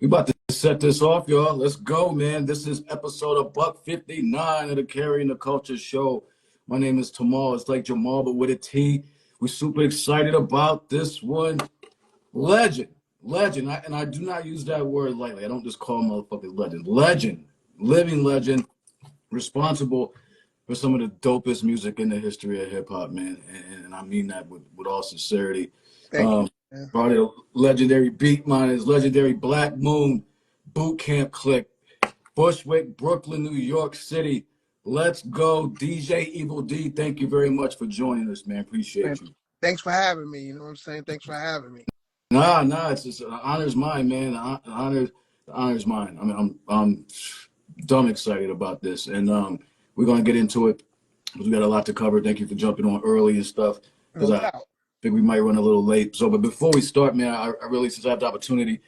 We about to set this off, y'all. Let's go, man. This is episode of Buck 59 of the Carrying the Culture show. My name is Tamal. It's like Jamal, but with a T. We're super excited about this one. Legend. And I do not use that word lightly. I don't just call motherfuckers legend. Legend. Living legend. Responsible for some of the dopest music in the history of hip-hop, man. And I mean that with all sincerity. Thank you. Part of the legendary Beat Miners, legendary Black Moon, Boot Camp Click, Bushwick, Brooklyn, New York City. Let's go, DJ Evil Dee. Thank you very much for joining us, man. Appreciate you. Thanks for having me. You know what I'm saying? Thanks for having me. Nah, it's just the honor's mine, man. The honor's mine. I mean, I'm dumb excited about this, and we're gonna get into it. We got a lot to cover. Thank you for jumping on early and stuff. Because I think we might run a little late. So, but before we start, man, I really, since I have the opportunity,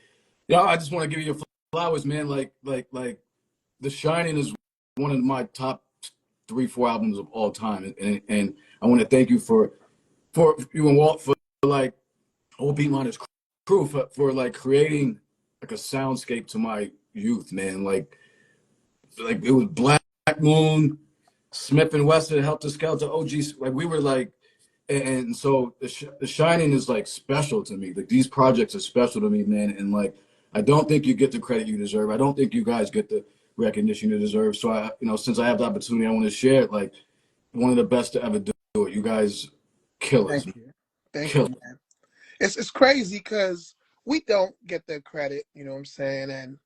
I just want to give you your flowers, man. Like The Shining is one of my top 3-4 albums of all time, and I want to thank you for you and Walt for like whole Beat Miners crew for like creating like a soundscape to my youth, man. Like it was Black Moon, Smith and Wesson, Helter Skelter, OGs. Like we were like. And so the Shining is like special to me. Like these projects are special to me, man. And like, I don't think you get the credit you deserve. I don't think you guys get the recognition you deserve. So I, since I have the opportunity, I want to share it. Like one of the best to ever do it. You guys kill us. Thank you, man. It's crazy because we don't get the credit, you know what I'm saying? And,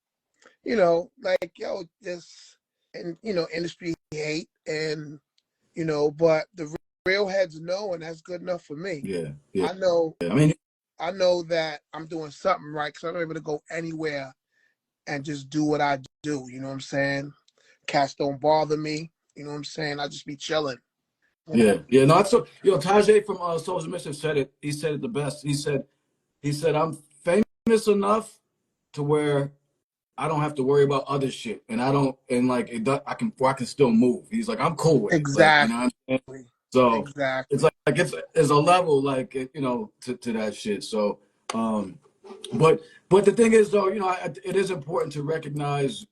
like, this, and, industry hate and, but the real heads know, and that's good enough for me. Yeah. I know. Yeah, I know that I'm doing something right because I'm not able to go anywhere and just do what I do. You know what I'm saying? Cats don't bother me. You know what I'm saying? I just be chilling. Yeah. No, so Tajay from Souls of Mission said it. He said it the best. He said I'm famous enough to where I don't have to worry about other shit, and I can still move. He's like, I'm cool with exactly. it. Like, So exactly. It's like it's a level like to that shit. So but the thing is though, it is important to recognize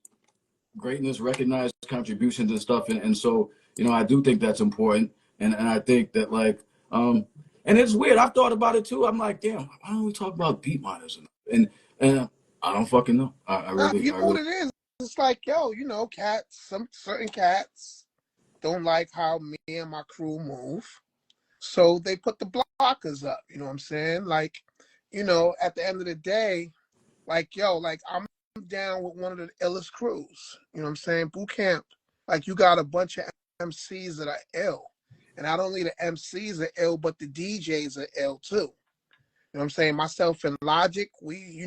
greatness, recognize contributions and stuff, and so I do think that's important, and I think that like and it's weird. I've thought about it too. I'm like, damn, why don't we talk about Beat Miners and I don't fucking know. I really what it is. It's like cats. Some certain cats don't like how me and my crew move, so they put the blockers up. You know what I'm saying? Like, at the end of the day, like I'm down with one of the illest crews. You know what I'm saying? Boot Camp. Like you got a bunch of MCs that are ill, and not only the MCs are ill, but the DJs are ill too. You know what I'm saying? Myself and Logic, we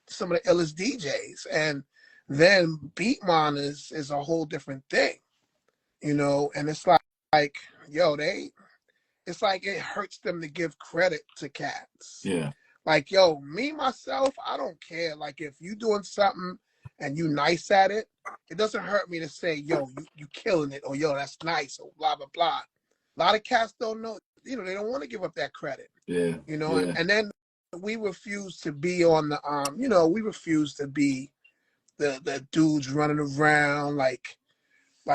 some of the illest DJs, and then Beat Miners is a whole different thing. And it's like it's like it hurts them to give credit to cats. Yeah. Like, me, myself, I don't care. Like, if you doing something and you nice at it, it doesn't hurt me to say, you killing it, or that's nice, or blah, blah, blah. A lot of cats don't know, they don't want to give up that credit. Yeah. And then we refuse to be on the, we refuse to be the dudes running around like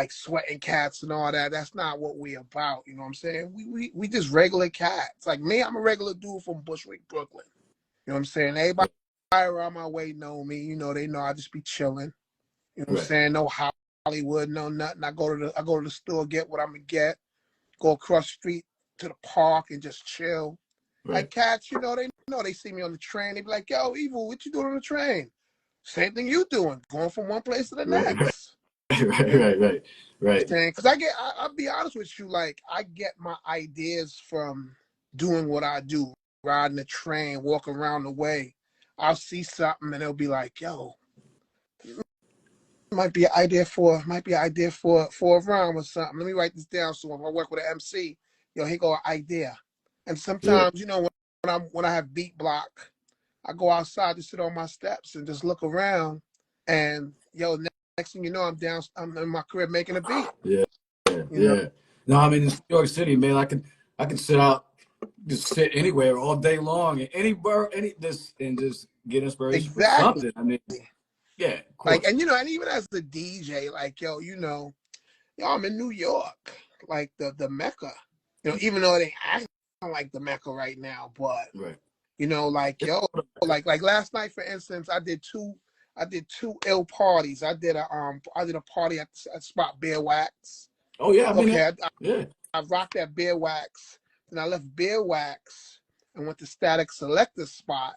sweating cats and all that. That's not what we about. You know what I'm saying? We just regular cats. Like me, I'm a regular dude from Bushwick, Brooklyn. You know what I'm saying? Everybody around my way know me. They know I just be chilling. You know what I'm saying? No Hollywood, no nothing. I go to the store, get what I'm gonna get. Go across the street to the park and just chill. Right. Like cats, they see me on the train. They be like, "Yo, Evil, what you doing on the train?" Same thing you doing, going from one place to the next. Right. Because I'll be honest with you, like I get my ideas from doing what I do, riding the train, walking around the way. I'll see something and it'll be like, yo, might be an idea for a rhyme or something. Let me write this down. So if I work with an MC, here go an idea. And sometimes, when I have beat block, I go outside to sit on my steps and just look around, and next thing you know, I'm in my crib making a beat. Yeah. No, I mean, it's New York City, man. I can sit out just sit anywhere all day long, and and just get inspiration for Exactly. something. I mean, yeah, of Like, course. and you know, and even as the DJ, like, yo, you know, yo, I'm in New York, like the Mecca. You know, even though it ain't acting like the Mecca right now, but Right. you know, like, It's yo, like last night, for instance, I did two ill parties. I did a party at the spot Beer Wax. oh yeah, I mean, Okay, yeah. I rocked at Beer Wax. Then I left Beer Wax and went to Static Selector spot.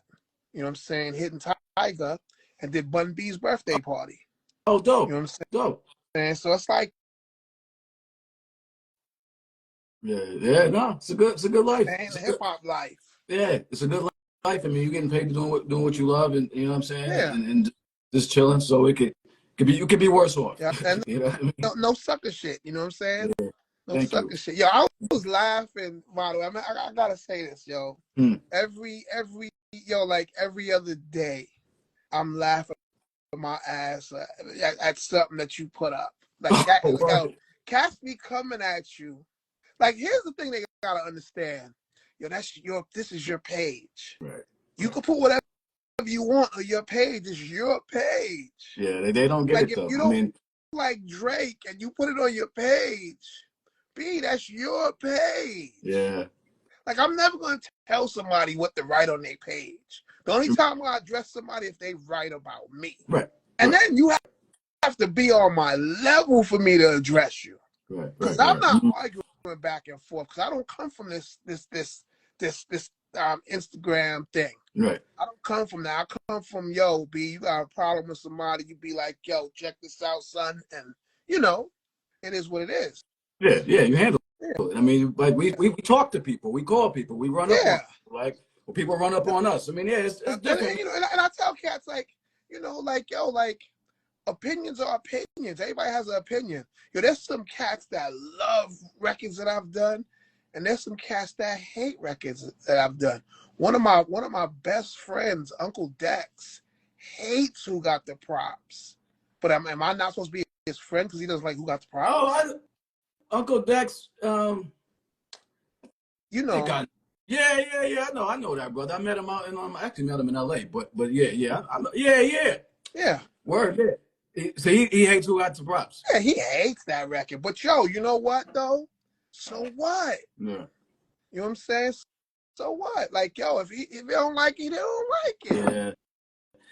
You know what I'm saying? Hidden Tiger, and did Bun B's birthday party. Oh, You know dope, what I'm dope. saying? So it's like, Yeah, yeah. No, it's a good life. man, It's the a hip good, hop life. yeah, it's a good life. I mean, you're getting paid to doing what you love, and you know what I'm saying, Yeah, and just chilling. So it could be you could be worse off. yeah, and You know what I mean? no sucker shit. You know what I'm saying? Yeah. No Thank you. sucker shit. Yo, I was laughing, by the way. I mean, I gotta say this, yo. Hmm. Like every other day, I'm laughing my ass at something that you put up. Like, Oh, yo, right, cats be coming at you. Like, here's the thing they gotta understand. Yo, this is your page. right, You right. can put whatever you want on your page. It's your page. Yeah, they don't get Like, it if though. you I don't mean, like Drake and you put it on your page, that's your page. yeah, Like, I'm never gonna tell somebody what to write on their page. The only time I address somebody if they write about me. right, And right, then you have to be on my level for me to address you. right, Because right, I'm right. not Mhm. arguing back and forth. Because I don't come from this Instagram thing. Right. I don't come from that. I come from, yo, B, you got a problem with somebody, you be like, yo, check this out, son. And, you know, it is what it is. Yeah, yeah. You handle Yeah. it. I mean, like we talk to people, we call people, we run up on Yeah. people, like well, people run up on us. I mean, yeah, it's different. You know, and I tell cats, like, you know, like, yo, like, opinions are opinions. Everybody has an opinion. Yo, there's some cats that love records that I've done, and there's some cats that hate records that I've done. One of my best friends, Uncle Dex, hates Who Got the Props. But am I not supposed to be his friend because he doesn't like Who Got the Oh, Props? Uncle Dex, You I think know, yeah. I know that brother. I met him out in I actually met him in L.A. But yeah, yeah. yeah. Word, yeah. So he hates Who Got the Props. Yeah, he hates that record. But yo, you know what though? So what? Yeah, You know what I'm saying? So what? Like, yo, if he don't like it, he don't like it. yeah.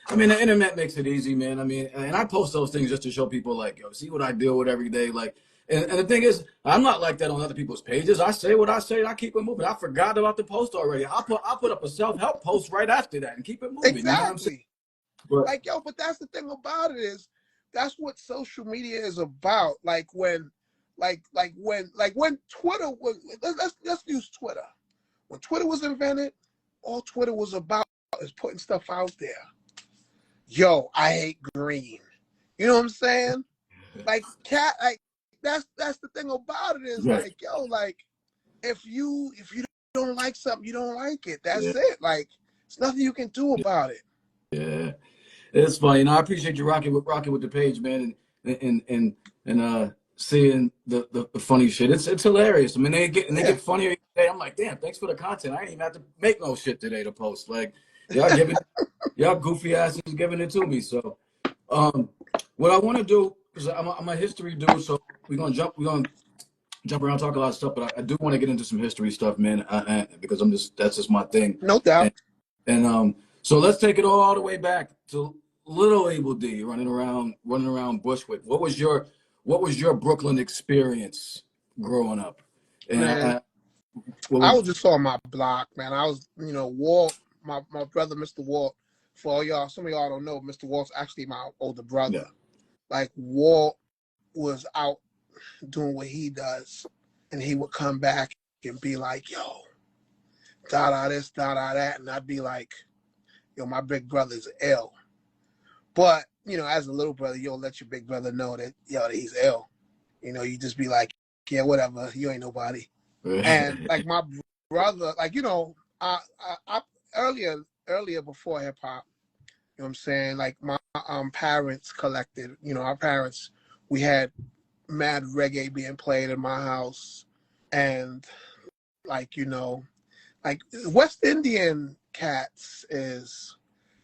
I mean, the internet makes it easy, man. I mean, and I post those things just to show people, like, yo, see what I deal with every day. Like, and the thing is, I'm not like that on other people's pages. I say what I say, and I keep it moving. I forgot about the post already. I'll put up a self help post right after that and keep it moving. You know what I'm saying? Exactly. But Like, yo, but that's the thing about it is that's what social media is about. Like when Twitter was, let's use Twitter. When Twitter was invented, all Twitter was about is putting stuff out there. Yo, I hate green. You know what I'm saying? Like, that's the thing about it is, right, like, yo, like, if you don't like something, you don't like it. yeah, That's it. Like, there's nothing you can do about it. yeah. It's funny. You know, I appreciate you rocking with the page, man, and seeing the funny shit. It's hilarious. I mean, they Yeah. get funnier each day. I'm like, damn, thanks for the content. I didn't even have to make no shit today to post. Like, y'all giving y'all goofy asses giving it to me. So, um, what I want to do because I'm a history dude, so we're gonna jump around, talk a lot of stuff, but I do want to get into some history stuff, man, because that's just my thing. No doubt. And so let's take it all the way back to little Evil Dee running around Bushwick. What was your Brooklyn experience growing up? And Man, what I was was just on my block, man. I was, you know, Walt, my brother, Mr. Walt. For all y'all, some of y'all don't know, Mr. Walt's actually my older brother. yeah, Like, Walt was out doing what he does, and he would come back and be like, yo, da da this, da da that. And I'd be like, yo, my big brother's ill. But, you know, as a little brother, you'll let your big brother know that, yo, that he's ill. You know, you just be like, yeah, whatever, you ain't nobody. And like my brother, like, you know, I earlier before hip hop, you know what I'm saying? Like my parents collected, you know, our parents, we had mad reggae being played in my house. And like, you know, like West Indian cats is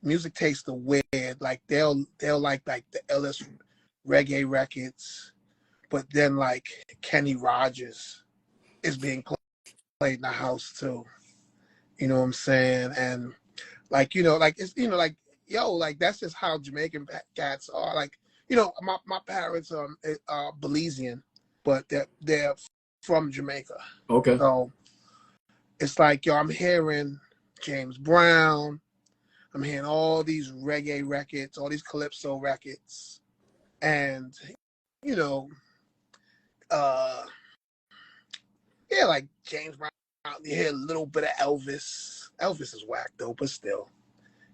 music tastes the weird. Like they'll like the illest reggae records, but then like Kenny Rogers is being played in the house too. You know what I'm saying? And like, like it's, like, yo, like that's just how Jamaican cats are. Like, my parents are Belizean, but they're from Jamaica. Okay. So it's like, yo, I'm hearing James Brown, I'm hearing all these reggae records, all these calypso records, and yeah, like James Brown. You hear a little bit of Elvis. Elvis is whack though, but still,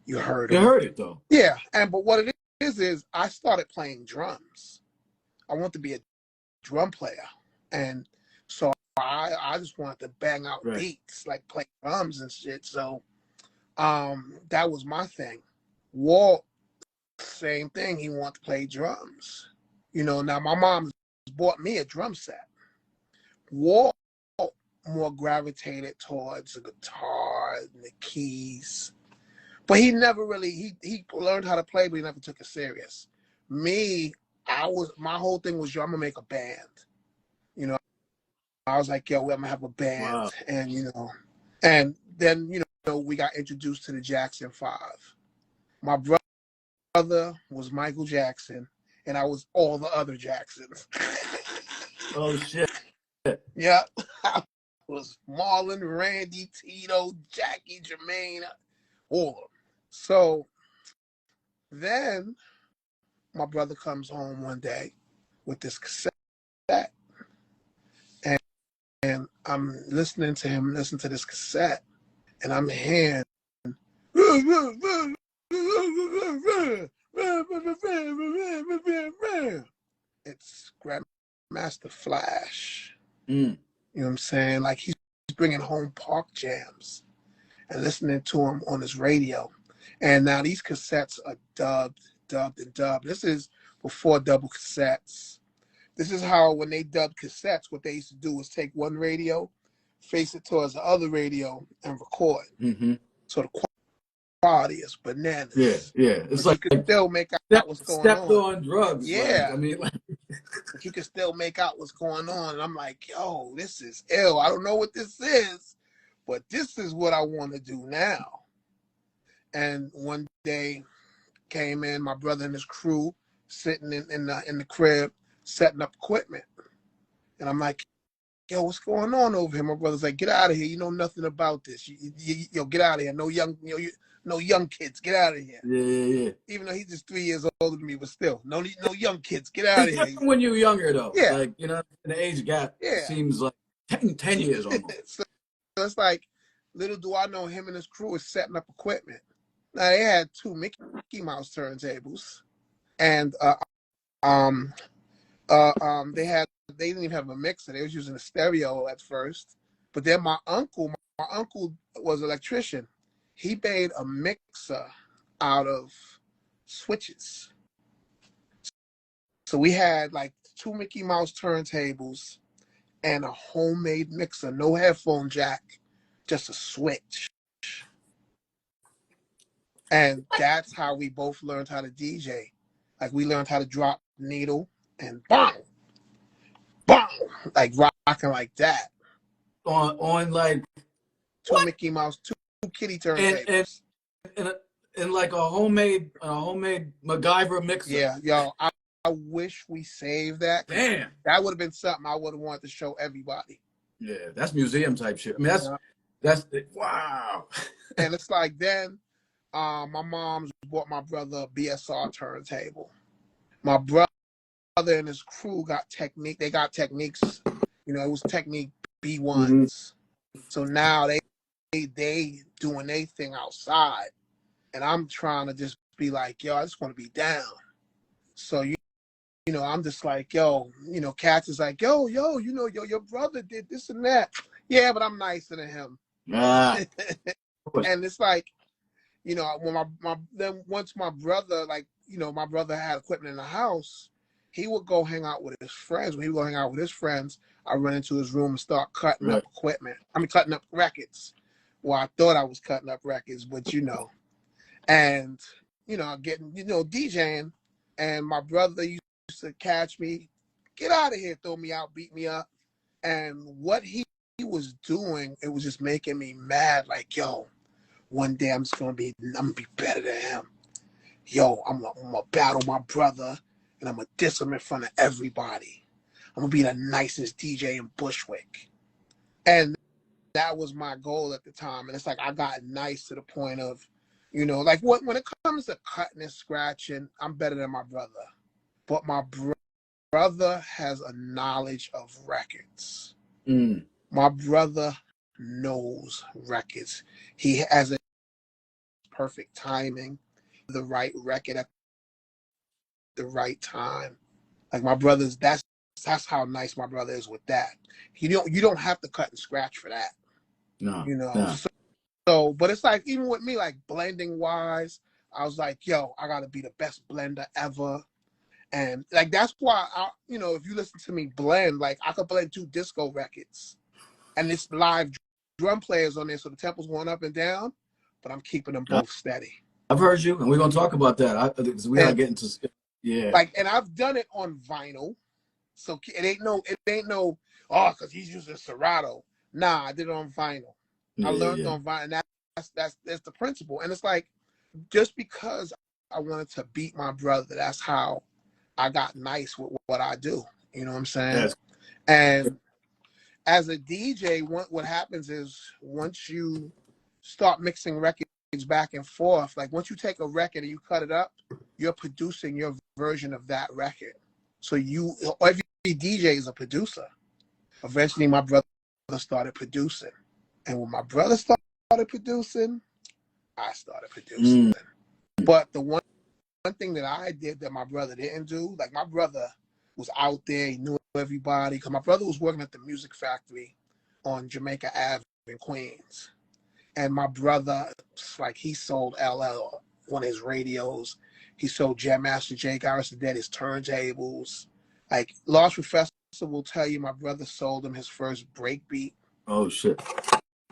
you heard him. You heard it though. Yeah, but what it is I started playing drums. I want to be a drum player, and so I just wanted to bang out beats, like play drums and shit. So that was my thing. Walt, same thing. He wanted to play drums. Now my mom bought me a drum set. Walt more gravitated towards the guitar and the keys, but he never really he learned how to play, but he never took it serious. Me, my whole thing was, yo, I'm gonna make a band. I was like, yo, I'm gonna have a band. Wow. And then we got introduced to the Jackson 5. My brother was Michael Jackson, and I was all the other Jacksons. Oh shit. Yeah. Was Marlon, Randy, Tito, Jackie, Jermaine, all of them. So then my brother comes home one day with this cassette, and I'm listening to him listen to this cassette, and I'm hearing it's Grandmaster Flash. You know what I'm saying? Like he's bringing home park jams and listening to him on his radio. And now these cassettes are dubbed. This is before double cassettes. This is how when they dubbed cassettes, what they used to do was take one radio, face it towards the other radio, and record. Mm-hmm. So the quality is bananas. Yeah. It's like you can still make out what's going on. Stepped on drugs. Yeah. Like, I mean, but you can still make out what's going on. And I'm like, yo, this is ill. I don't know what this is, but this is what I want to do now. And one day came in, my brother and his crew sitting in the crib, setting up equipment. And I'm like, yo, what's going on over here? My brother's like, get out of here. You know nothing about this. Yo, get out of here. No young kids. Get out of here. Yeah. Even though he's just 3 years older than me, but still, no young kids. Get out of here. When you're younger, though. Yeah. Like, the age gap seems like 10 years almost. So it's like, little do I know, him and his crew is setting up equipment. Now, they had 2 Mickey Mouse turntables. And they didn't even have a mixer. They was using a stereo at first. But then my uncle was an electrician. He made a mixer out of switches. So we had like 2 Mickey Mouse turntables and a homemade mixer, no headphone jack, just a switch. And that's how we both learned how to DJ. Like we learned how to drop needle and bang, bang, like rocking like that. On like 2 Mickey Mouse, 2 kitty turntables. And like a homemade MacGyver mixer. Yeah, yo, I wish we saved that. Damn. That would have been something I would have wanted to show everybody. Yeah, that's museum type shit. I mean, that's wow. And it's like then my mom bought my brother a BSR turntable. My brother and his crew got Technique. They got Techniques. It was Technique B1s. Mm-hmm. So now they doing their thing outside. And I'm trying to just be like, yo, I just want to be down. So, I'm just like, yo, Cats is like, yo, your brother did this and that. Yeah, but I'm nicer than him. And it's like, when then once my brother, like, my brother had equipment in the house, he would go hang out with his friends. When he would go hang out with his friends, I run into his room and start cutting up equipment. Cutting up records. Well, I thought I was cutting up records, but and getting DJing, and my brother used to catch me, get out of here, throw me out, beat me up, and what he was doing, it was just making me mad. Like, yo, one day I'm gonna be better than him. Yo, I'm gonna battle my brother, and I'm gonna diss him in front of everybody. I'm gonna be the nicest DJ in Bushwick, and that was my goal at the time. And it's like I got nice to the point of, like when it comes to cutting and scratching, I'm better than my brother. But my brother has a knowledge of records. My brother knows records. He has a perfect timing, the right record at the right time. Like my brother's, that's how nice my brother is with that. You don't have to cut and scratch for that. No. So, but it's like, even with me, like blending wise, I was like, yo, I gotta be the best blender ever. And like, that's why if you listen to me blend, like I could blend 2 disco records and it's live drum players on there. So the tempo's going up and down, but I'm keeping them both steady. I've heard you, and we're gonna talk about that. We gotta get into, yeah. Like, and I've done it on vinyl, so it ain't no because he's using Serato. Nah, I did it on vinyl. I learned on vinyl. That's the principle. And it's like, just because I wanted to beat my brother, that's how I got nice with what I do. You know what I'm saying? Yes. And as a DJ, what happens is once you start mixing records back and forth, like once you take a record and you cut it up, you're producing your version of that record. So every DJ is a producer. Eventually my brother started producing. And when my brother started producing, I started producing. But the one thing that I did that my brother didn't do, like my brother was out there, he knew everybody, because my brother was working at the Music Factory on Jamaica Ave in Queens. And my brother, like, he sold LL on his radios. He sold Jam Master Jay Garris the Dead his turntables. Like, Lost Professor will tell you my brother sold him his first breakbeat. Oh, shit.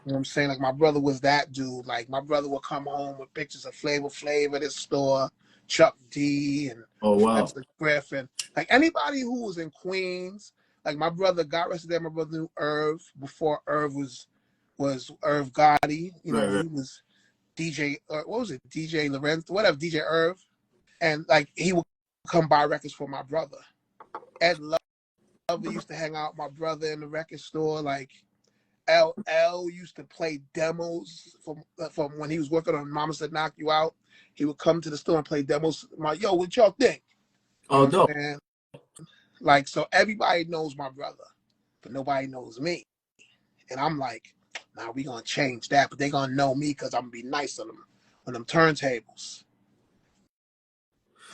You know what I'm saying? Like, my brother was that dude. Like, my brother would come home with pictures of Flavor Flav at his store, Chuck D, and Professor Griffin. Like, anybody who was in Queens, like, my brother, God rest his dead, my brother knew Irv before Irv was Irv Gotti. He was DJ, what was it? DJ Lorenz, whatever, DJ Irv. And, like, he would come buy records for my brother. Ed Lover used to hang out with my brother in the record store. Like, LL used to play demos from when he was working on Mama Said Knock You Out. He would come to the store and play demos. Yo, what y'all think? Oh, dope. Like, so everybody knows my brother, but nobody knows me. And I'm like, nah, we gonna change that, but they gonna know me because I'm gonna be nice on them turntables.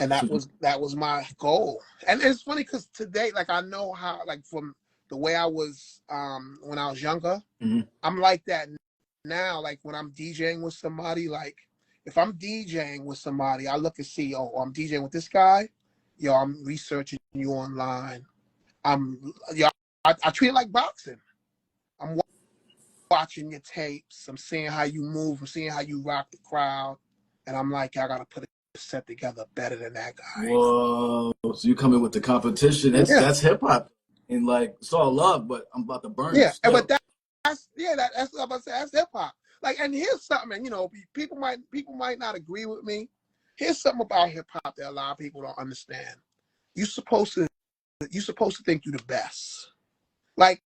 And that was my goal. And it's funny because today, like, I know how, like, from the way I was when I was younger, I'm like that now. Like, when I'm DJing with somebody, like, if I'm DJing with somebody, I look and see, oh, I'm DJing with this guy. Yo, I'm researching you online. I treat it like boxing. I'm watching your tapes. I'm seeing how you move. I'm seeing how you rock the crowd. And I'm like, I got to put a set together better than that guy. Whoa. So you come in with the competition. That's hip-hop. And, like, it's all love, but I'm about to burn it still. But that's what I'm about to say. That's hip-hop. Like, and here's something, people might not agree with me. Here's something about hip-hop that a lot of people don't understand. You're supposed to think you're the best. Like,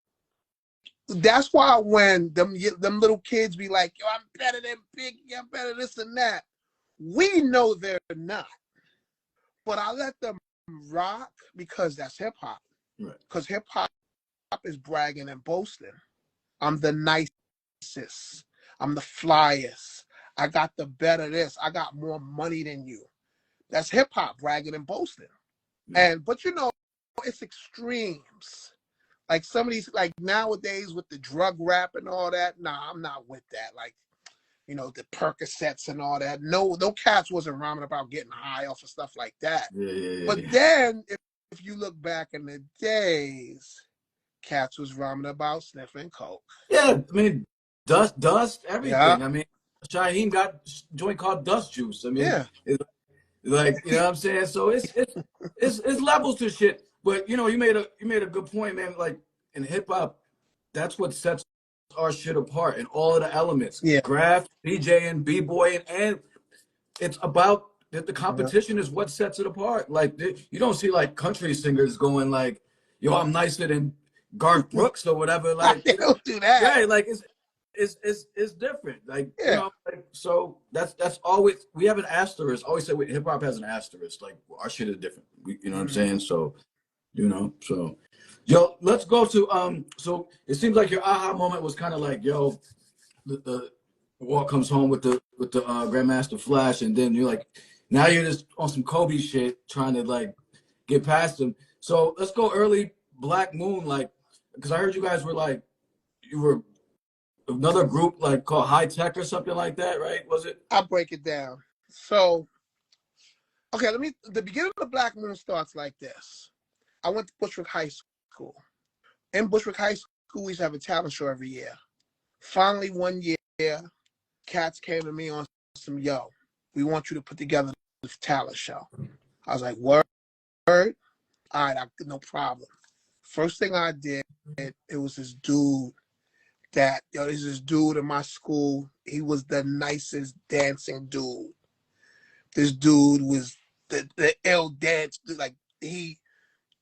that's why when them little kids be like, yo, I'm better than Biggie, I'm better this and that. We know they're not. But I let them rock because that's hip-hop. Right. Because hip-hop is bragging and boasting. I'm the nicest. I'm the flyest. I got the better this. I got more money than you. That's hip-hop, bragging and boasting. Yeah. But it's extremes. Like some of these, like nowadays with the drug rap and all that, nah, I'm not with that. Like, the Percocets and all that. No cats wasn't rhyming about getting high off of stuff like that. But then if you look back in the days, cats was rhyming about sniffing coke. Yeah, I mean, Dust, Yeah, everything. I mean, Shaheem got a joint called Dust Juice. I mean, yeah, it's like, you know what I'm saying? So it's levels to shit. But you know, you made a good point, man. Like in hip hop, that's what sets our shit apart and all of the elements. yeah, Graph, DJing, B-boying, and it's about that the yeah. competition is what sets it apart. Like you don't see like country singers going like, "Yo, I'm nicer than Garth Brooks or whatever." Like, They you know, don't do that. yeah, like it's different. Like, you Yeah. know, like, so that's always we have an asterisk. Always say hip hop has an asterisk. Like our shit is different. You know what I'm Mm-hmm. saying? So you know, so yo, let's go to So it seems like your aha moment was kind of like, yo, the Walt comes home with the Grandmaster Flash, and then you're like, now you're just on some Kobe shit, trying to like get past him. So let's go early Black Moon, like, because I heard you guys were like, you were another group like called High Tech or something like that, right? Was it? I'll break it down. So, okay, the beginning of the Black Moon starts like this. I went to Bushwick High School. In Bushwick High School, we used to have a talent show every year. Finally, one year, cats came to me on some, yo, we want you to put together this talent show. I was like, word? All right, no problem. First thing I did, it was this dude there's this dude in my school. He was the nicest dancing dude. This dude was the ill dance, like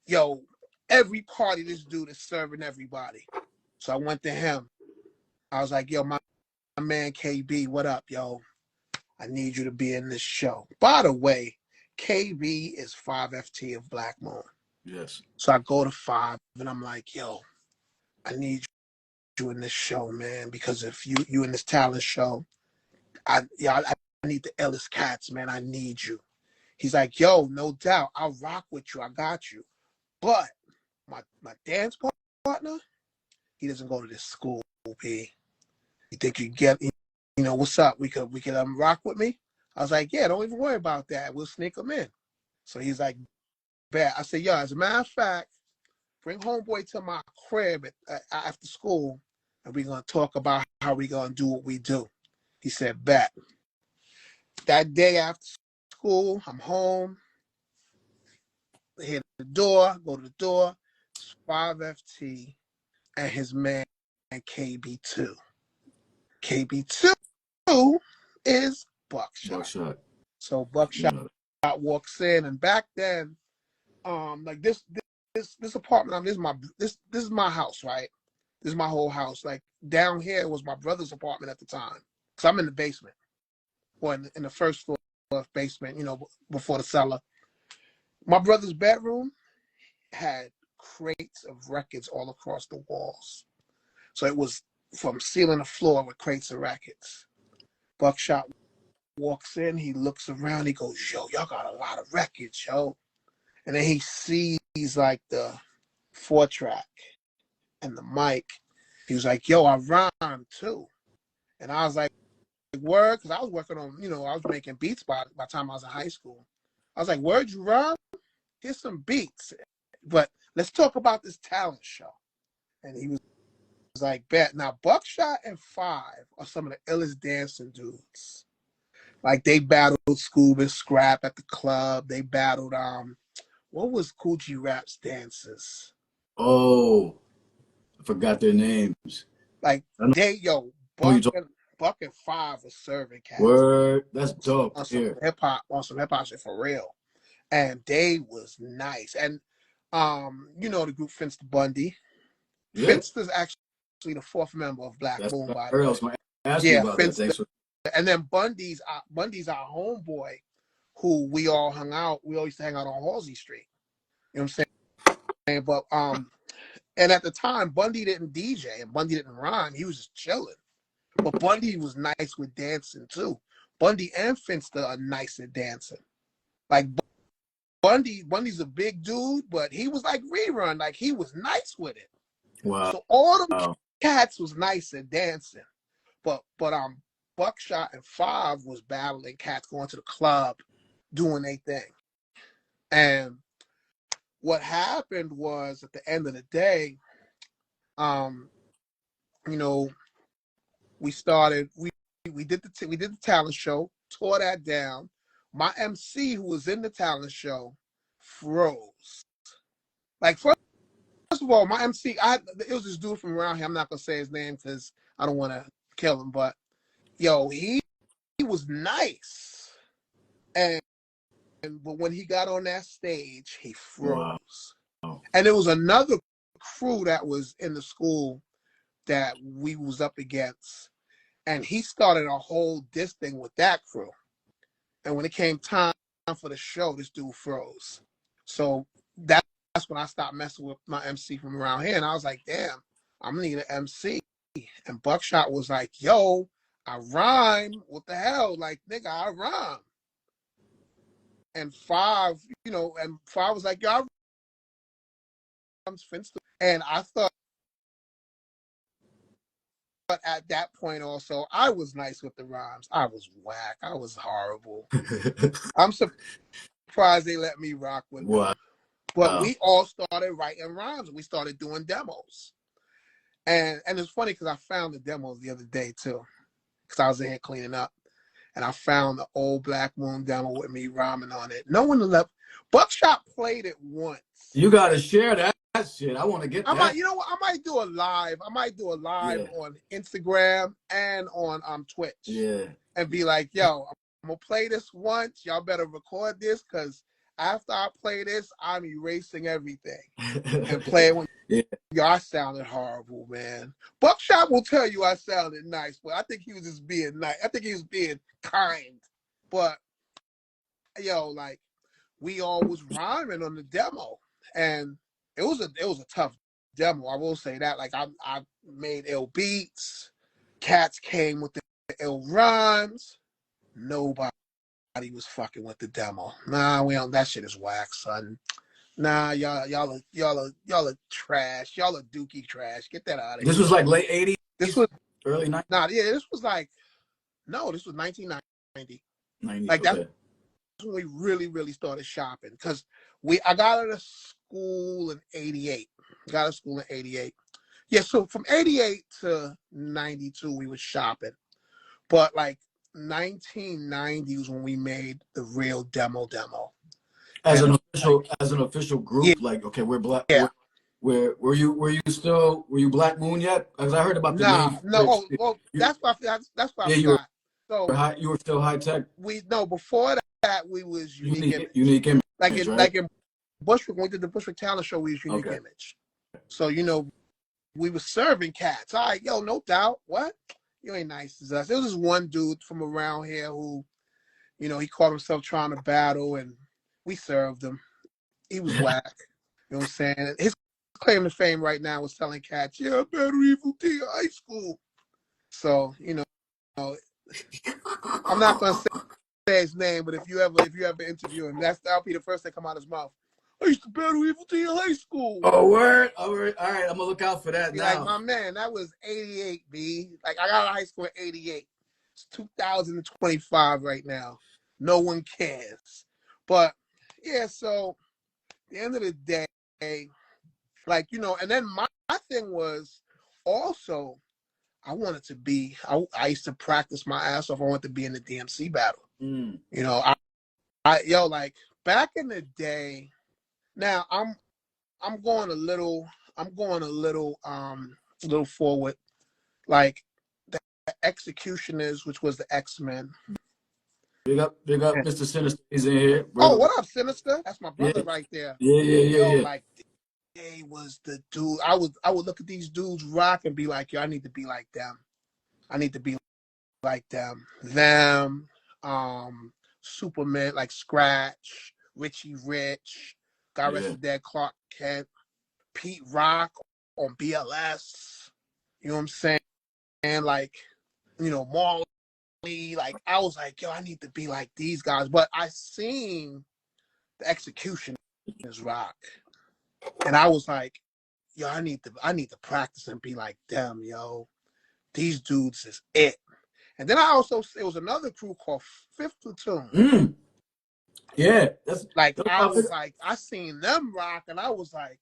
yo, every party this dude is serving everybody. So I went to him. I was like, yo, my man KB, what up, yo? I need you to be in this show. By the way, KB is 5FT of Black Moon. Yes. So I go to 5 and I'm like, yo, I need you in this show, man, because if you in this talent show, I need the illest cats, man. I need you. He's like, yo, no doubt, I'll rock with you. I got you. But my dance partner, he doesn't go to this school, P. You think you get, what's up? We could rock with me? I was like, yeah, don't even worry about that. We'll sneak him in. So he's like, bad. I said, yo, as a matter of fact, bring homeboy to my crib after school, and we're going to talk about how we're going to do what we do. He said, bet. That day after school, I'm home. Hit the door, go to the door. It's 5FT and his man KB2. KB2 is Buckshot. Buckshot. So Buckshot Yeah. walks in, and back then, like this apartment, this is my house, right? This is my whole house. Like down here was my brother's apartment at the time, because I'm in the basement, or in the first floor basement, before the cellar. My brother's bedroom had crates of records all across the walls. So it was from ceiling to floor with crates of records. Buckshot walks in, he looks around, he goes, yo, y'all got a lot of records, yo. And then he sees like the 4-track and the mic. He was like, yo, I rhyme too. And I was like, word, because I was working on, I was making beats by the time I was in high school. I was like, word, you rhyme? Here's some beats. But let's talk about this talent show. And he was like, bet. Now, Buckshot and 5 are some of the illest dancing dudes. Like, they battled Scoob and Scrap at the club. They battled, what was Cool G Rap's dancers? Oh, I forgot their names. Like, I know who you talking. Buck and 5 were serving cats Word. That's dope to on some hear. hip hop shit for real. And they was nice. And, the group Finster Bundy. Yeah. Finster's actually the 4th member of Black That's Moon, what by I the heard. I way. was going to ask you Yeah, about that. Finster. Thanks for. And then Bundy's our homeboy, who we all hung out. We all used to hang out on Halsey Street. You know what I'm saying? But and at the time, Bundy didn't DJ and Bundy didn't rhyme. He was just chilling. But Bundy was nice with dancing too. Bundy and Finster are nice at dancing. Like Bundy's a big dude, but he was like Rerun. Like he was nice with it. Wow. So all them cats was nice at dancing. But Buckshot and 5 was battling cats, going to the club, doing their thing. And what happened was, at the end of the day, you know, we started. We did the talent show, tore that down. My MC, who was in the talent show, froze. Like first of all, my MC, it was this dude from around here. I'm not gonna say his name because I don't want to kill him, but yo, he was nice, but when he got on that stage, he froze. Wow. And there was another crew that was in the school that we was up against, and he started a whole diss thing with that crew. And when it came time for the show, this dude froze. So that's when I stopped messing with my MC from around here, and I was like, damn, I'm gonna need an MC. And Buckshot was like, yo, I rhyme. What the hell? Like, nigga, I rhyme. And Five was like, yo, I rhyme. And I thought at that point also, I was nice with the rhymes. I was whack. I was horrible. I'm surprised they let me rock with them. But we all started writing rhymes and we started doing demos. And it's funny because I found the demos the other day too. Because I was in here cleaning up. And I found the old Black Moon demo with me rhyming on it. No one left. Buckshot played it once. You gotta share that shit. I want to get that. You know what? I might do a live. On Instagram and on Twitch. Yeah. And be like, yo, I'm gonna play this once. Y'all better record this because after I play this, I'm erasing everything and play it when. Yeah. Yo, I sounded horrible, man. Buckshot will tell you I sounded nice, but I think he was just being nice. I think he was being kind. But yo, like we all was rhyming on the demo, and it was a tough demo. I will say that. Like I made ill beats. Cats came with the ill rhymes. Nobody was fucking with the demo. Nah, we don't. That shit is whack, son. Nah, y'all are trash. Y'all are dookie trash. Get that out of here. This was like late 80s? This was early 90s? Nah, yeah, this was 1990. 90s, like okay. That's when we really, really started shopping. Because I got out of school in 88. Yeah, so from 88 to 92, we were shopping. But like 1990 was when we made the real demo. As an official group, yeah. Like, okay, we're black. Yeah. Were you Black Moon yet? Because I heard about the name. No. That's what I got. So you were still high tech. Before that we was Unique Image. Like in Bushwick, when we did the Bushwick Talent Show, we was Unique Image. So we were serving cats. All right, yo, no doubt. What? You ain't nice as us. There was this one dude from around here who, he called himself trying to battle, and we served him. He was whack. You know what I'm saying? His claim to fame right now is telling cats, yeah, I battled Evil Dee in high school. So, I'm not gonna say his name, but if you ever interview him, that'll be the first thing come out of his mouth. I used to battle Evil Dee in high school. Oh, word. All right, I'm gonna look out for that now. Like, my man, that was 88, B. Like, I got out of high school in 88. It's 2025 right now. No one cares. But yeah, so at the end of the day, like, and then my thing was also I wanted to be. I used to practice my ass off. I wanted to be in the DMC battle. Like back in the day. Now I'm going a little forward. Like the Executioners, which was the X-Men. Big up, Mr. Sinister is in here. Brother. Oh, what up, Sinister? That's my brother right there. Yeah. Like they was the dude. I would look at these dudes rock and be like, yo, I need to be like them. Them, Superman, like Scratch, Richie Rich, God Rest His Dead, Clark Kent, Pete Rock on BLS. You know what I'm saying? And like, Marley. Like I was like, yo, I need to be like these guys. But I seen the Executioners rock. And I was like, yo, I need to practice and be like them, yo. These dudes is it. And then it was another crew called Fifth Platoon. Yeah. I seen them rock and I was like,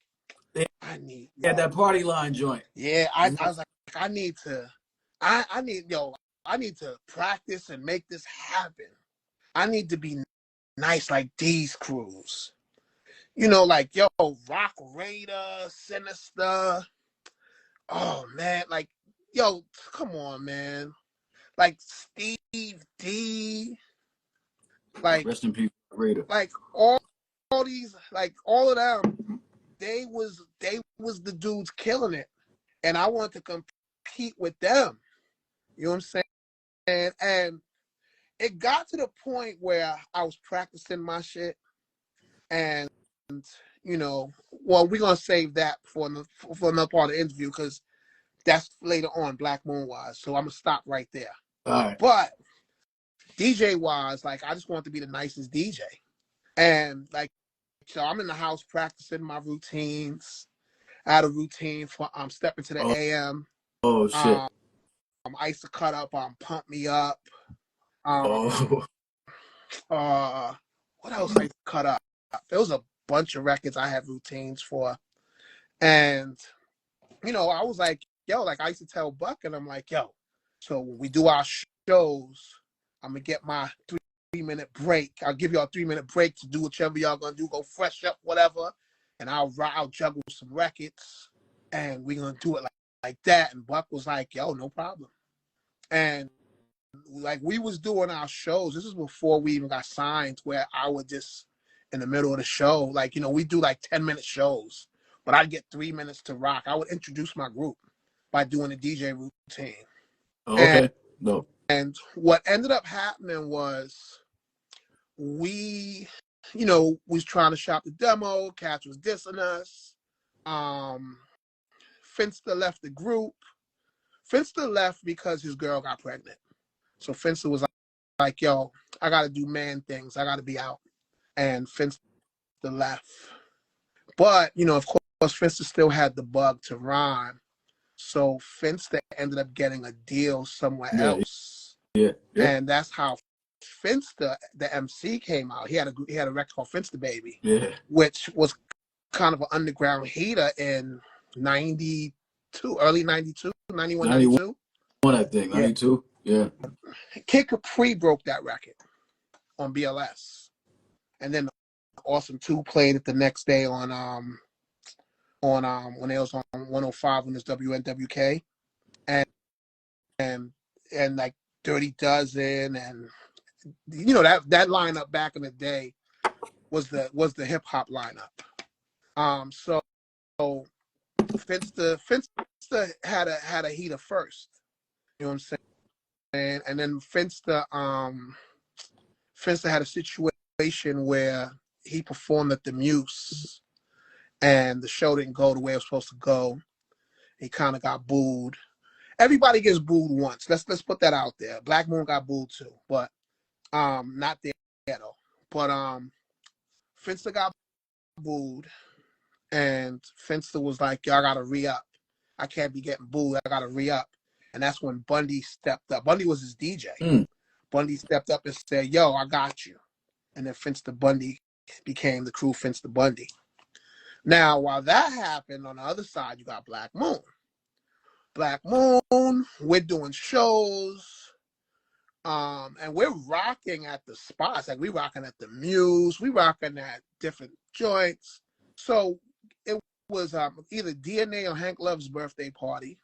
that party line joint. Yeah, I was like, I need to I need, I need to practice and make this happen. I need to be nice like these crews. Like, Rock Raider, Sinister. Oh, man. Like, come on, man. Like, Steve D. Like, Rest in peace, Raider. like all these, like, all of them, they was the dudes killing it. And I wanted to compete with them. You know what I'm saying? And it got to the point where I was practicing my shit. And, well, we're going to save that for another part of the interview because that's later on, Black Moon wise. So I'm going to stop right there. All right. But DJ wise, like, I just want to be the nicest DJ. And, like, so I'm in the house practicing my routines. I had a routine for stepping to the AM. Oh, shit. I used to cut up, Pump Me Up. Oh. What else I used to cut up? There was a bunch of records I had routines for. And, I was like, I used to tell Buck, and I'm like, so when we do our shows, I'm going to get my 3-minute break. I'll give y'all a 3-minute break to do whichever y'all going to do, go fresh up, whatever. And I'll juggle some records, and we're going to do it like that. And Buck was like, no problem. And like we was doing our shows. This is before we even got signed, where I would just in the middle of the show, like, we do like 10-minute shows, but I'd get 3 minutes to rock. I would introduce my group by doing a DJ routine. Oh, okay. No. And what ended up happening was we, was trying to shop the demo. Cats was dissing us. Finster left the group. Finster left because his girl got pregnant. So Finster was like, I got to do man things. I got to be out. And Finster left. But, of course, Finster still had the bug to rhyme. So Finster ended up getting a deal somewhere else. Yeah. And that's how Finster, the MC, came out. He had a record called Finster Baby. Yeah. Which was kind of an underground heater in 92, early 92, 91, 92. I think, 92. Yeah. Kid Capri broke that record on BLS. And then Awesome 2 played it the next day on when it was on 105 when it's WNWK. And like Dirty Dozen and that lineup back in the day was the hip hop lineup. So Finster had a heater first. You know what I'm saying? And then Finster had a situation where he performed at the Muse and the show didn't go the way it was supposed to go. He kind of got booed. Everybody gets booed once. Let's put that out there. Black Moon got booed too, but not there though. But Finster got booed, and Finster was like, "Y'all gotta re-up. I can't be getting booed. I gotta re-up." And that's when Bundy stepped up. Bundy was his DJ. Bundy stepped up and said, "Yo, I got you." And then Finster Bundy became the crew Finster Bundy. Now, while that happened, on the other side, you got Black Moon. Black Moon, we're doing shows, and we're rocking at the spots. Like, we rocking at the Muse, we rocking at different joints. So it was either DNA or Hank Love's birthday party.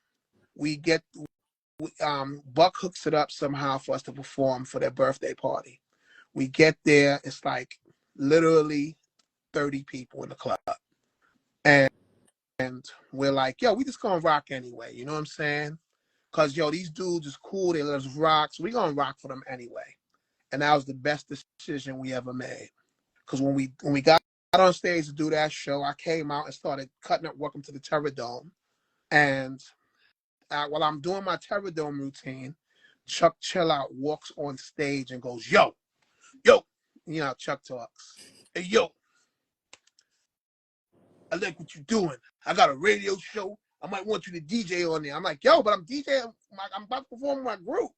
Buck hooks it up somehow for us to perform for their birthday party. We get there, it's like literally 30 people in the club. And we're like, we just gonna rock anyway. You know what I'm saying? Because, these dudes is cool. They let us rock. So we gonna rock for them anyway. And that was the best decision we ever made. Because when we got on stage to do that show, I came out and started cutting up Welcome to the Terror Dome. And while I'm doing my Terror Dome routine, Chuck Chillout walks on stage and goes, yo, Chuck talks. Hey, yo, I like what you're doing. I got a radio show. I might want you to DJ on there. I'm like, but I'm DJing. I'm about to perform my group.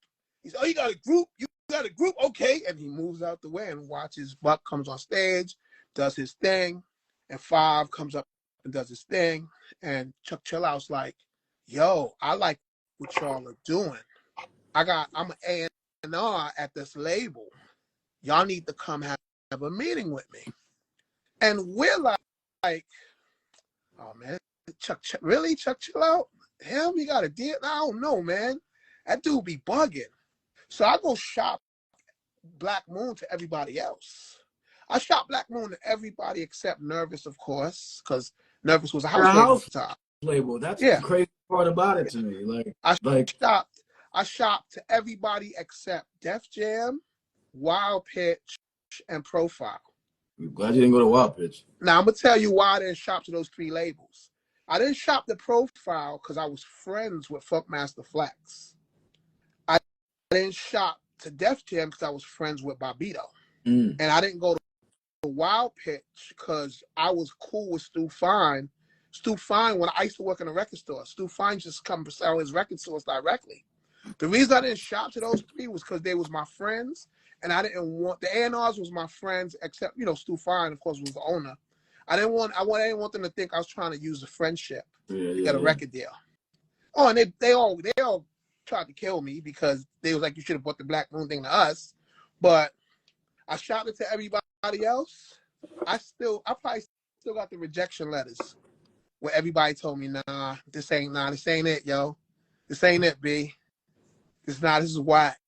He said, you got a group? You got a group? Okay. And he moves out the way and watches Buck comes on stage, does his thing, and Five comes up and does his thing. And Chuck Chillout's like, I like what y'all are doing. I'm an A&R at this label. Y'all need to come have a meeting with me. And we're like, oh man, Chuck, really? Chuck, chill out. Him, he got a deal? I don't know, man. That dude be bugging. So I go shop Black Moon to everybody else. I shop Black Moon to everybody except Nervous, of course, because Nervous was a house label at the time. Label. That's the crazy part about it to me. I shopped to everybody except Def Jam, Wild Pitch, and Profile. I'm glad you didn't go to Wild Pitch. Now I'm gonna tell you why I didn't shop to those 3 labels. I didn't shop the Profile because I was friends with Funkmaster Flex. I didn't shop to Def Jam because I was friends with Bobbito. And I didn't go to Wild Pitch because I was cool with Stu Fine. Stu Fine, when I used to work in a record store, Stu Fine just come to sell his record stores directly. The reason I didn't shop to those 3 was because they was my friends, and I didn't want the A&Rs was my friends, except Stu Fine, of course, was the owner. I didn't want them to think I was trying to use the friendship to get a record deal. Oh, and they all tried to kill me because they was like, you should have bought the Black Moon thing to us. But I shopped it to everybody else. I probably still got the rejection letters where everybody told me, this ain't it, yo. This ain't it, B. This is whack.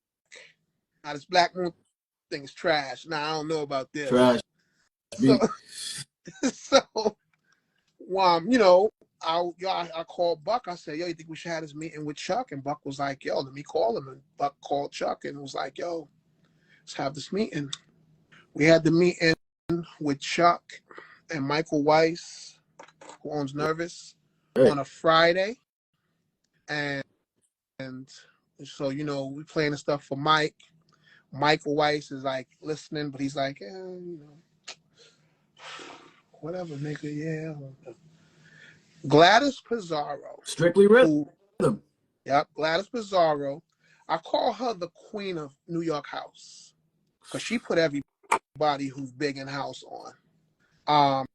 Now this Black Moon thing is trash. I don't know about this. Trash. So I called Buck. I said, yo, you think we should have this meeting with Chuck? And Buck was like, yo, let me call him. And Buck called Chuck and was like, yo, let's have this meeting. We had the meeting with Chuck and Michael Weiss, who owns Nervous, on a Friday. And so, we playing the stuff for Mike. Michael Weiss is like listening, but he's like, whatever, nigga, yeah. Gladys Pizarro. Strictly Rhythm. Yep, Gladys Pizarro. I call her the queen of New York house because she put everybody who's big in house on.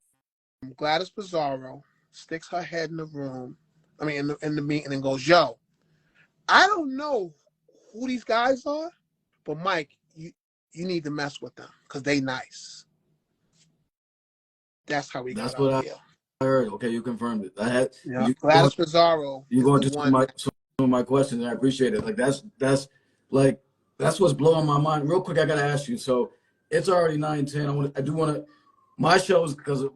Gladys Pizarro sticks her head in the room, in the meeting and goes, yo, I don't know who these guys are, but Mike, you need to mess with them because they nice. That's how we got out here. I heard. Okay, you confirmed it. Gladys Pizarro. You going to some of my questions, and I appreciate it. Like that's what's blowing my mind. Real quick, I gotta ask you. So it's already 9:10. I do want to. My shows, because of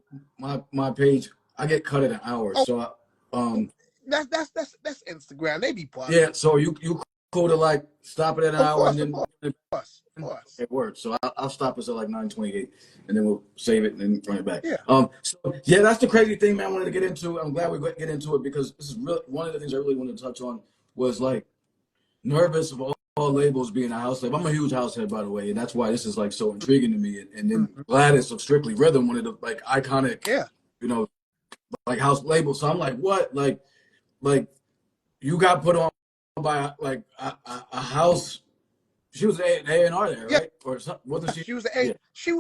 my page, I get cut at an hour. Oh, so that's Instagram. They be bugging. Yeah. So you cool to stop it at an hour and then of course. It works. So I'll stop us at 9:28, and then we'll save it and then run it back. Yeah. So that's the crazy thing, man. I wanted to get into. I'm glad we get into it because this is really one of the things I really wanted to touch on was Nervous of all labels being a house label. I'm a huge house head, by the way, and that's why this is so intriguing to me. And then Gladys of Strictly Rhythm, one of the iconic, house labels. So I'm like, what? You got put on by a house. She was an A&R there, right? Or something. Wasn't she? She was she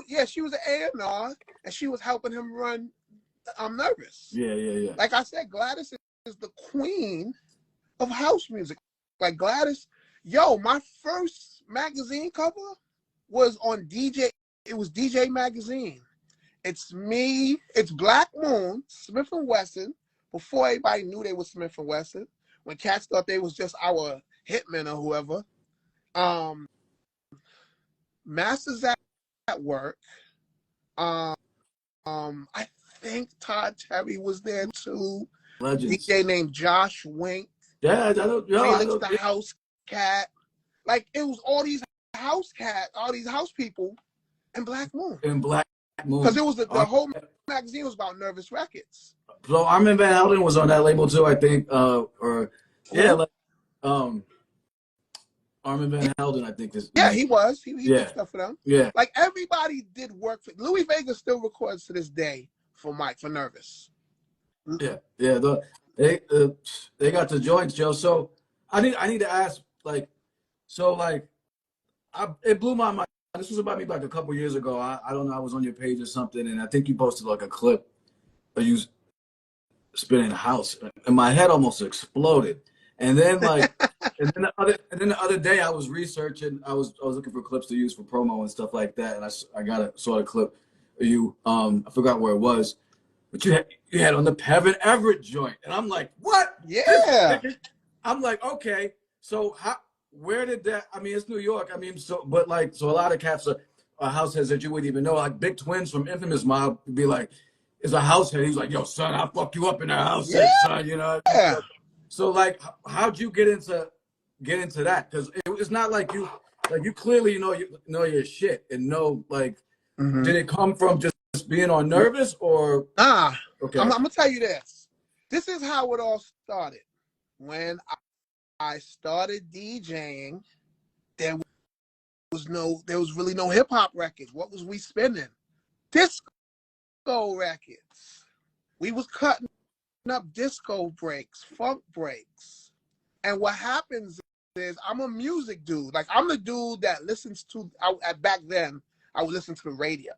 was an A&R, and she was helping him run Nervous. Yeah. Like I said, Gladys is the queen of house music. Gladys, my first magazine cover was on DJ. It was DJ Magazine. It's me. It's Black Moon, Smith & Wesson, before everybody knew they was Smith & Wesson. When cats thought they was just our hitmen or whoever. Masters at Work. I think Todd Terry was there too. Legends. DJ named Josh Wink. Yeah, Felix the House Cat. It was all these house people, and Black Moon. Because it was the whole magazine was about Nervous Records. So Armin Van Helden was on that label too, I think. Armin Van Helden, I think. He was. He did stuff for them. Yeah. Everybody did work for Louis Vega still records to this day for Nervous. Yeah. They got the joints, Joe. So I need to ask, it blew my mind. This was about me a couple years ago. I don't know, I was on your page or something, and I think you posted a clip of you spinning a house, and my head almost exploded. And then like, and then the other day I was researching. I was looking for clips to use for promo and stuff like that. And I saw a clip of you. I forgot where it was, but you had on the Pevin Everett joint, and I'm like, what? This Yeah. nigga? I'm like, okay. So where did that? I mean, it's New York. I mean, but like, so a lot of cats are house heads that you wouldn't even know. Like Big Twins from Infamous Mob would be like, is a house head. He's like, yo, son, I'll fuck you up in a house head, son. You know. Yeah. So like, how'd you get into that? Because it's not like you clearly know your shit and know like, Mm-hmm. did it come from just being on nervous or Nah. okay? I'm gonna tell you this. This is how it all started. When I started DJing, there was really no hip hop records. What was we spinning? Disco records. We was cutting up disco breaks, funk breaks. And what happens is I'm a music dude. Like I'm the dude that listens to back then I would listen to the radio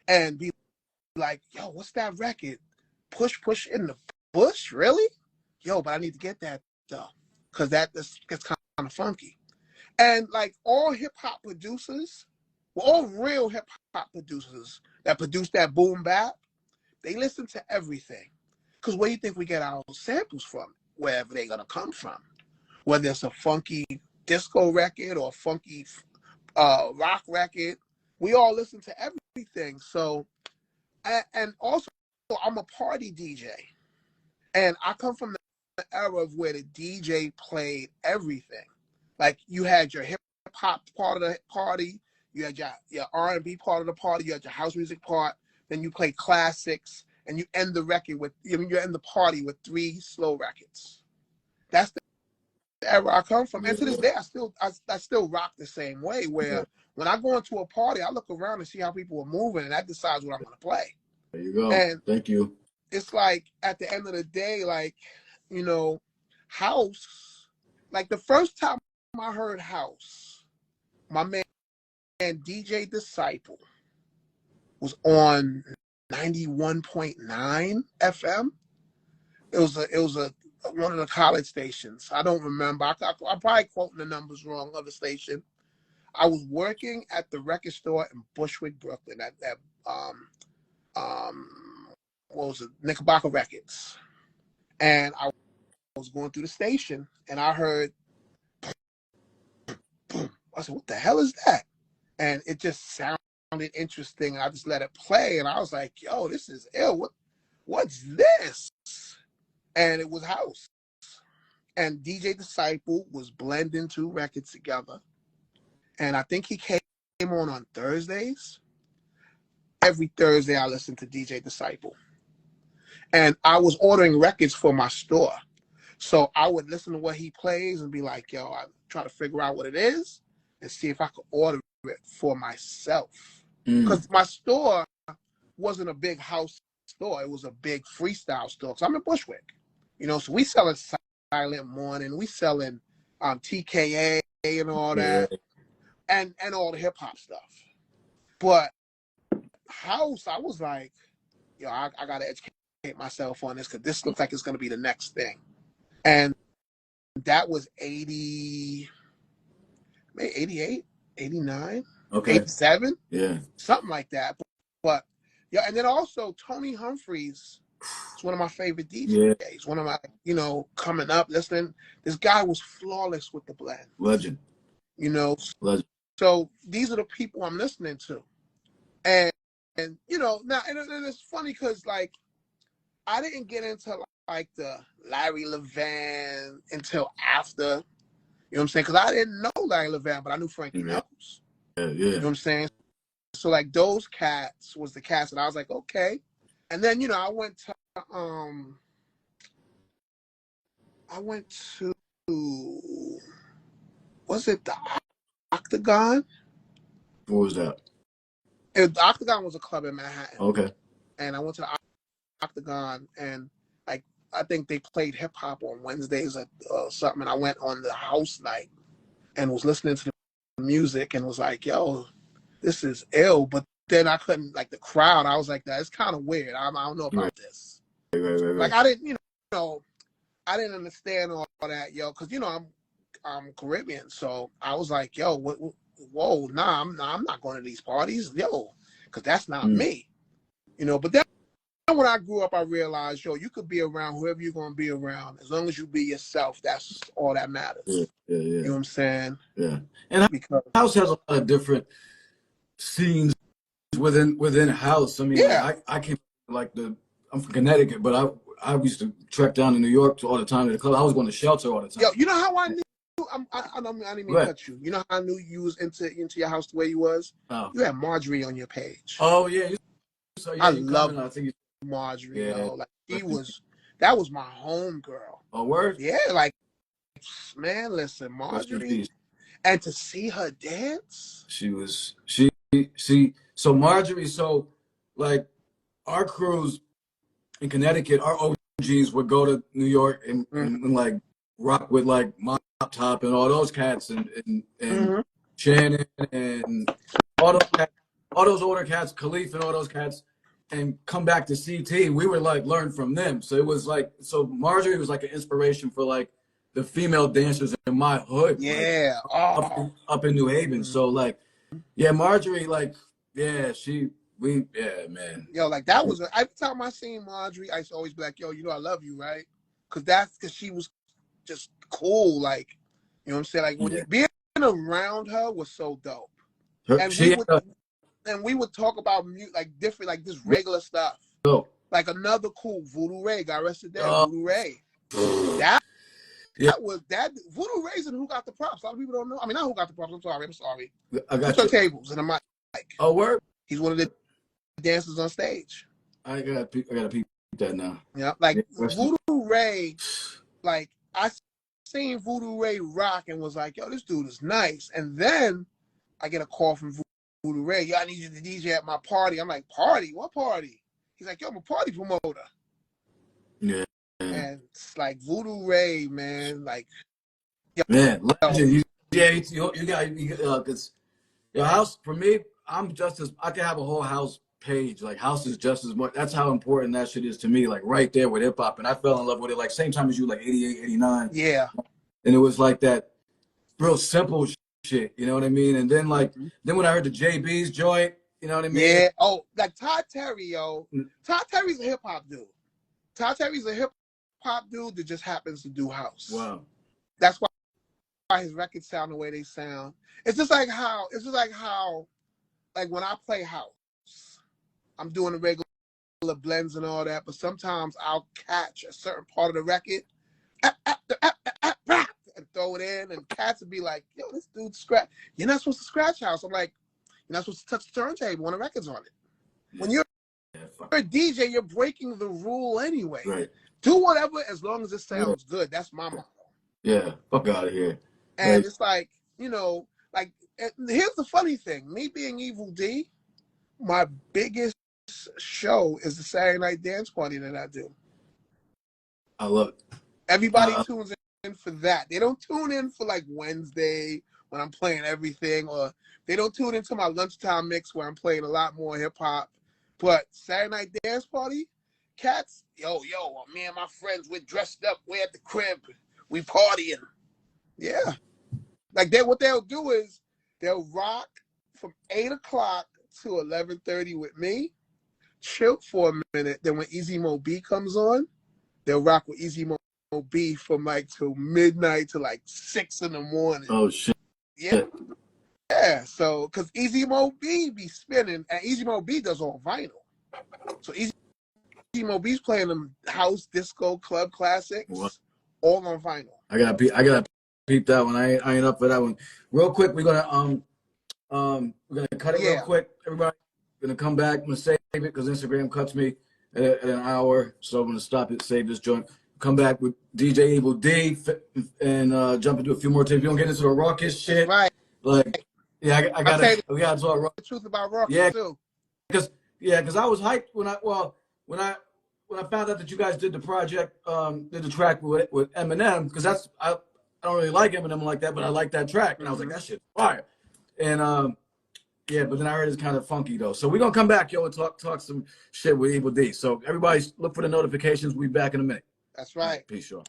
and be like, yo, what's that record? Push in the bush? Really? Yo, but I need to get that though. Cause gets kind of funky. And like all hip hop producers, well, all real hip hop producers that produce that boom bap, they listen to everything. Because where do you think we get our samples from? Wherever they're going to come from. Whether it's a funky disco record or a funky rock record, we all listen to everything. So, and also, I'm a party DJ. And I come from the era of where the DJ played everything. Like you had your hip hop part of the party, you had your R&B part of the party, you had your house music part, then you play classics, and you end the record with, you end the party with 3 slow records. That's the era I come from. And to this day, I still rock the same way, where when I go into a party, I look around and see how people are moving, and that decides what I'm going to play. There you go. And thank you. It's like, at the end of the day, like, house, like the first time I heard house, my man DJ Disciple was on 91.9 FM. It was one of the college stations. I don't remember. I'm probably quoting the numbers wrong of the station. I was working at the record store in Bushwick, Brooklyn, at what was it, Knickerbocker Records, and I was going through the station, and I heard boom. I said, "What the hell is that?" And it just sounded interesting. I just let it play, and I was like, "Yo, this is ill. What's this?" And it was house. And DJ Disciple was blending 2 records together. And I think he came on Thursdays. Every Thursday I listened to DJ Disciple. And I was ordering records for my store. So I would listen to what he plays and be like, yo, I try to figure out what it is and see if I could order it for myself. Because my store wasn't a big house store. It was a big freestyle store. Because I'm in Bushwick. So we selling Silent Morning. We selling TKA and all that. And all the hip hop stuff. But house, I was like, yo, I got to educate myself on this because this looks like it's going to be the next thing. And that was 80, maybe 88, 89, okay. 87. Yeah. Something like that. But yeah, and then also Tony Humphries is one of my favorite DJs. Yeah. One of my, coming up, listening. This guy was flawless with the blend. Legend. Legend. So these are the people I'm listening to. And now, and it's funny because, like, I didn't get into, like, the Larry Levan until after, you know what I'm saying? Because I didn't know Larry Levan, but I knew Frankie Knuckles. Yeah. You know what I'm saying? So, like, those cats was the cats, and I was like, okay. And then, I went to, was it the Octagon? What was that? The Octagon was a club in Manhattan. Okay. And I went to the Octagon, and, like, I think they played hip hop on Wednesdays or something. And I went on the house night and was listening to the music and was like, yo, this is ill. But then I couldn't, like, the crowd, I was like, that it's kind of weird. I don't know about this. Right. Like, I didn't, I didn't understand all that, yo, because you know I'm Caribbean, so I was like, yo, whoa, nah, I'm not going to these parties, yo, because that's not me, you know. But then when I grew up, I realized, yo, you could be around whoever you're gonna be around, as long as you be yourself. That's all that matters. Yeah. You know what I'm saying? Yeah. And Because house has a lot of different scenes within house. I mean, yeah, like I came I'm from Connecticut, but I used to trek down to New York all the time to the club. I was going to Shelter all the yo, time. you know how I knew? I didn't mean to Right. cut you. You know how I knew you was into your house the way you was? Oh. You had Marjorie on your page. Oh yeah. So yeah, I you love coming? I think Marjorie, yeah. yo. Like that was my home girl. Oh word? Yeah, like man, listen, Marjorie, and to see her dance. So Marjorie, so like our crews in Connecticut, our OGs would go to New York and like rock with like Mop Top and all those cats and Shannon and all those older cats, Khalif and all those cats, and come back to CT. We would like learn from them. So it was like, so Marjorie was like an inspiration for like the female dancers in my hood. Yeah. Like, up in New Haven. So like, yeah, Marjorie, like, yeah, man. Yo, like that was every time I seen Marjorie, I used to always be like, yo, you know I love you, right? Because she was just cool, like, you know what I'm saying? Like when you being around her was so dope. And we would talk about like different, like just regular stuff. Like another cool Voodoo Ray got arrested there. Voodoo Ray. That was Voodoo Ray's and Who Got the Props. A lot of people don't know. I mean, not Who Got the Props. I'm sorry. I got Two tables and a mic. Oh, word. He's one of the dancers on stage. I gotta peep that now. Yeah, like Voodoo Ray, like I seen Voodoo Ray rock and was like, yo, this dude is nice. And then I get a call from Voodoo Ray, yo, I need you to DJ at my party. I'm like, party? What party? He's like, yo, I'm a party promoter. Yeah. And it's like Voodoo Ray, man, like, man, legend. You got cause your house for me. I can have a whole house page. Like house is just as much. That's how important that shit is to me. Like right there with hip hop, and I fell in love with it like same time as you, like 88, 89. Yeah. And it was like that real simple shit. You know what I mean? And then then when I heard the JB's joint, you know what I mean? Yeah. Oh, like Todd Terry, yo. Todd Terry's a hip hop dude. Todd Terry's a hip hop dude that just happens to do house. Wow. That's why his records sound the way they sound. It's just like how like when I play house, I'm doing the regular blends and all that, but sometimes I'll catch a certain part of the record and throw it in, and cats would be like, yo, this dude scratch. You're not supposed to scratch house. I'm like, you're not supposed to touch the turntable when the record's on it. When you're a DJ, you're breaking the rule anyway. Right. Do whatever as long as it sounds good. That's my motto. Yeah, fuck out of here. And it's like, you know, like, here's the funny thing. Me being Evil Dee, my biggest show is the Saturday night dance party that I do. I love it. Everybody tunes in for that. They don't tune in for like Wednesday when I'm playing everything, or they don't tune into my lunchtime mix where I'm playing a lot more hip hop. But Saturday night dance party, cats, yo, me and my friends, we're dressed up, we're at the crib, we partying. Yeah. Like what they'll do is they'll rock from 8 o'clock to 11:30 with me, chill for a minute. Then when Easy Mo B comes on, they'll rock with Easy Mo B from like till midnight to like 6 in the morning. Oh shit. Yeah. Yeah. So because Easy Mo B be spinning, and Easy Mo B does all vinyl. So Easy Mo B's playing them house, disco, club classics, all on vinyl. I gotta peep that one. I ain't up for that one. Real quick, we're gonna cut it real quick. Everybody gonna come back. I'm gonna save it because Instagram cuts me at an hour, so I'm gonna stop it. Save this joint. Come back with DJ Evil Dee and jump into a few more tapes. You don't get into the Rockus shit, right? Like, yeah, we gotta talk the truth about Rockus too. Because I was hyped when I found out that you guys did the project, did the track with Eminem, because I don't really like Eminem like that, but I like that track, and I was like, that shit's fire. And but then I heard it's kind of funky though. So we're gonna come back, yo, and talk some shit with Evil Dee. So everybody look for the notifications. We'll be back in a minute. That's right. Peace, y'all.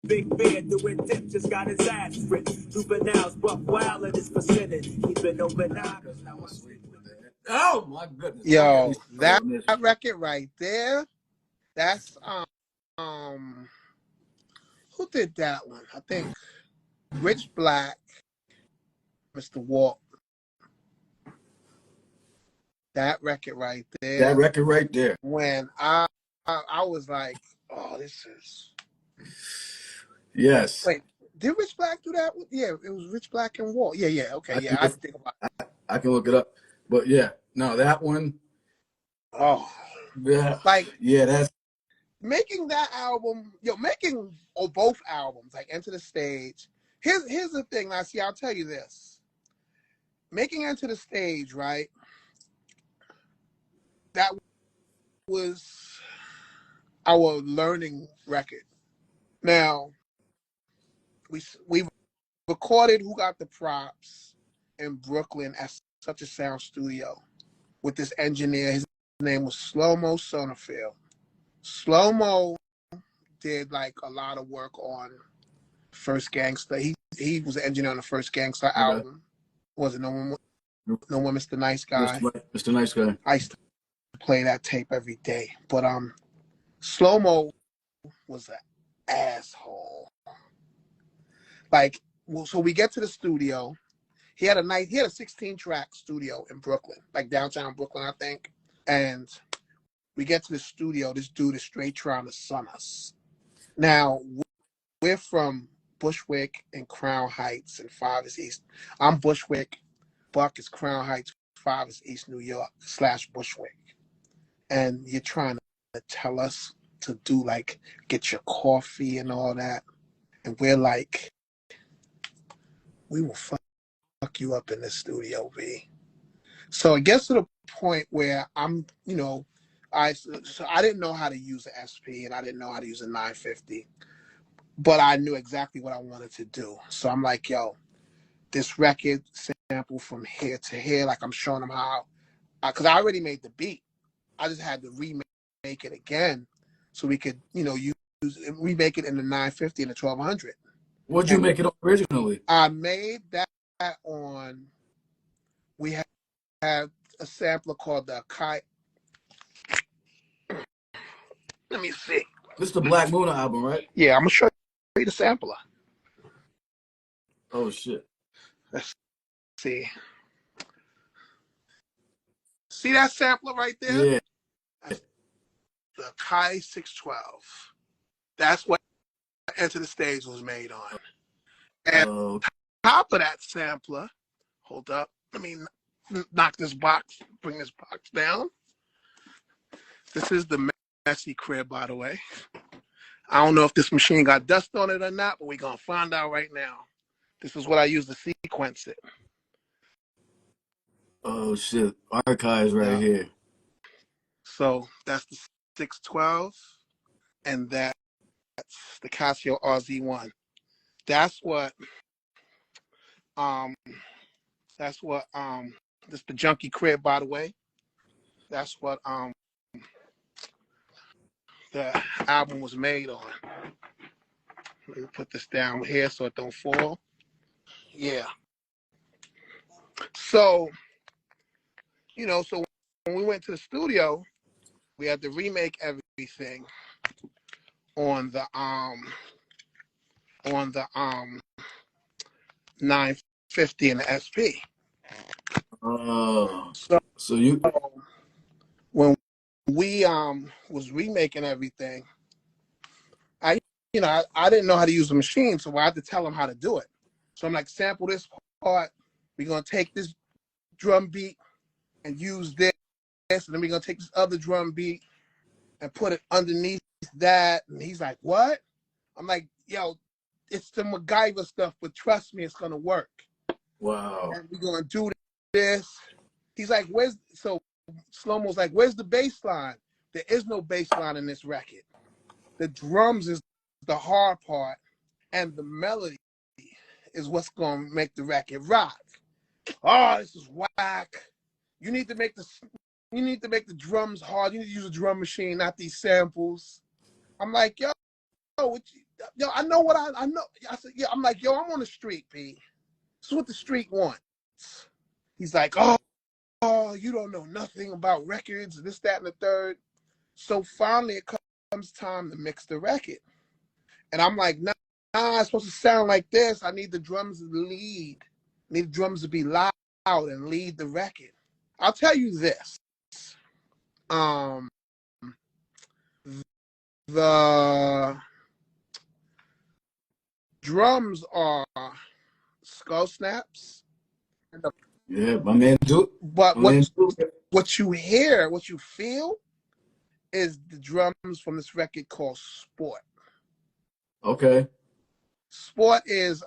Big Bear doing tip just got his ass ripped. Juveniles buck wild in his vicinity. Keeping open eyes. Now I sleep with it. Oh my goodness. Yo, Okay. that record right there, that's who did that one? I think Rich Black, Mr. Walk. That record right there. That record right there. When I was like, oh, this is. Yes. Wait, did Rich Black do that? Yeah, it was Rich Black and Walk. Yeah. Okay, yeah, I think about it. I can look it up. But yeah, no, that one. Oh, Yeah. like Yeah, that's making that album, making both albums, like Enter the Stage. Here's the thing. Now, see, I'll tell you this. Making Enter the Stage, right? That was our learning record. Now, we recorded Who Got the Props in Brooklyn at such a sound studio with this engineer. His name was Slow-Mo Sonnenfeld. Slow-Mo did like a lot of work on First Gangsta. He was an engineer on the First Gangsta album. Was it No One Mr. Nice Guy? Mr. Nice Guy. I used to play that tape every day. But Slow-Mo was an asshole. Like, so we get to the studio. He had a 16-track studio in Brooklyn, like downtown Brooklyn, I think. And we get to the studio. This dude is straight trying to son us. Now, we're from Bushwick and Crown Heights and 5 is East. I'm Bushwick. Buck is Crown Heights. 5 is East New York / Bushwick. And you're trying to tell us to do, like, get your coffee and all that. And we're like, we will fuck you up in this studio, V. So it gets to the point where I'm, I didn't know how to use an SP and I didn't know how to use a 950, but I knew exactly what I wanted to do. So I'm like, yo, this record sample from here to here, like I'm showing them how, because I already made the beat. I just had to remake it again so we could, remake it in the 950 and the 1200. What'd you make it on originally? I made that on, we had a sampler called the Kai. Let me see. This is the Black Moon album, right? Yeah, I'm going to show you the sampler. Oh, shit. Let's see. See that sampler right there? Yeah. That's the Kai 612. That's what Enter the Stage was made on. And top of that sampler, hold up, let me knock this box, bring this box down. This is the messy crib, by the way. I don't know if this machine got dust on it or not, but we're going to find out right now. This is what I use to sequence it. Oh, shit. Archives right here. So that's the 612, and that's the Casio RZ1. That's what this is the junkie crib, by the way. That's what the album was made on. Let me put this down here so it don't fall. Yeah. So, so when we went to the studio, we had to remake everything on the 950 and the SP. So you when we was remaking everything, I didn't know how to use the machine, so I had to tell them how to do it. So I'm like, sample this part. We're gonna take this drum beat and use this, and then we're gonna take this other drum beat and put it underneath that. And he's like, what? I'm like, yo, it's the MacGyver stuff, but trust me, it's gonna work. Wow. And we're gonna do this. He's like, Slow-Mo's like, where's the bass line? There is no bass line in this record. The drums is the hard part, and the melody is what's gonna make the record rock. Oh, this is whack. You need to make the drums hard. You need to use a drum machine, not these samples. I'm like, yo, yo, I know what I know. I said, yeah, I'm like, yo, I'm on the street, P. This is what the street wants. He's like, oh, you don't know nothing about records, this, that, and the third. So finally it comes time to mix the record. And I'm like, nah, it's supposed to sound like this. I need the drums to lead. I need the drums to be loud and lead the record. I'll tell you this. The drums are skull snaps. Yeah, my man do. But My man do. what you hear, what you feel, is the drums from this record called Sport. Okay. Sport is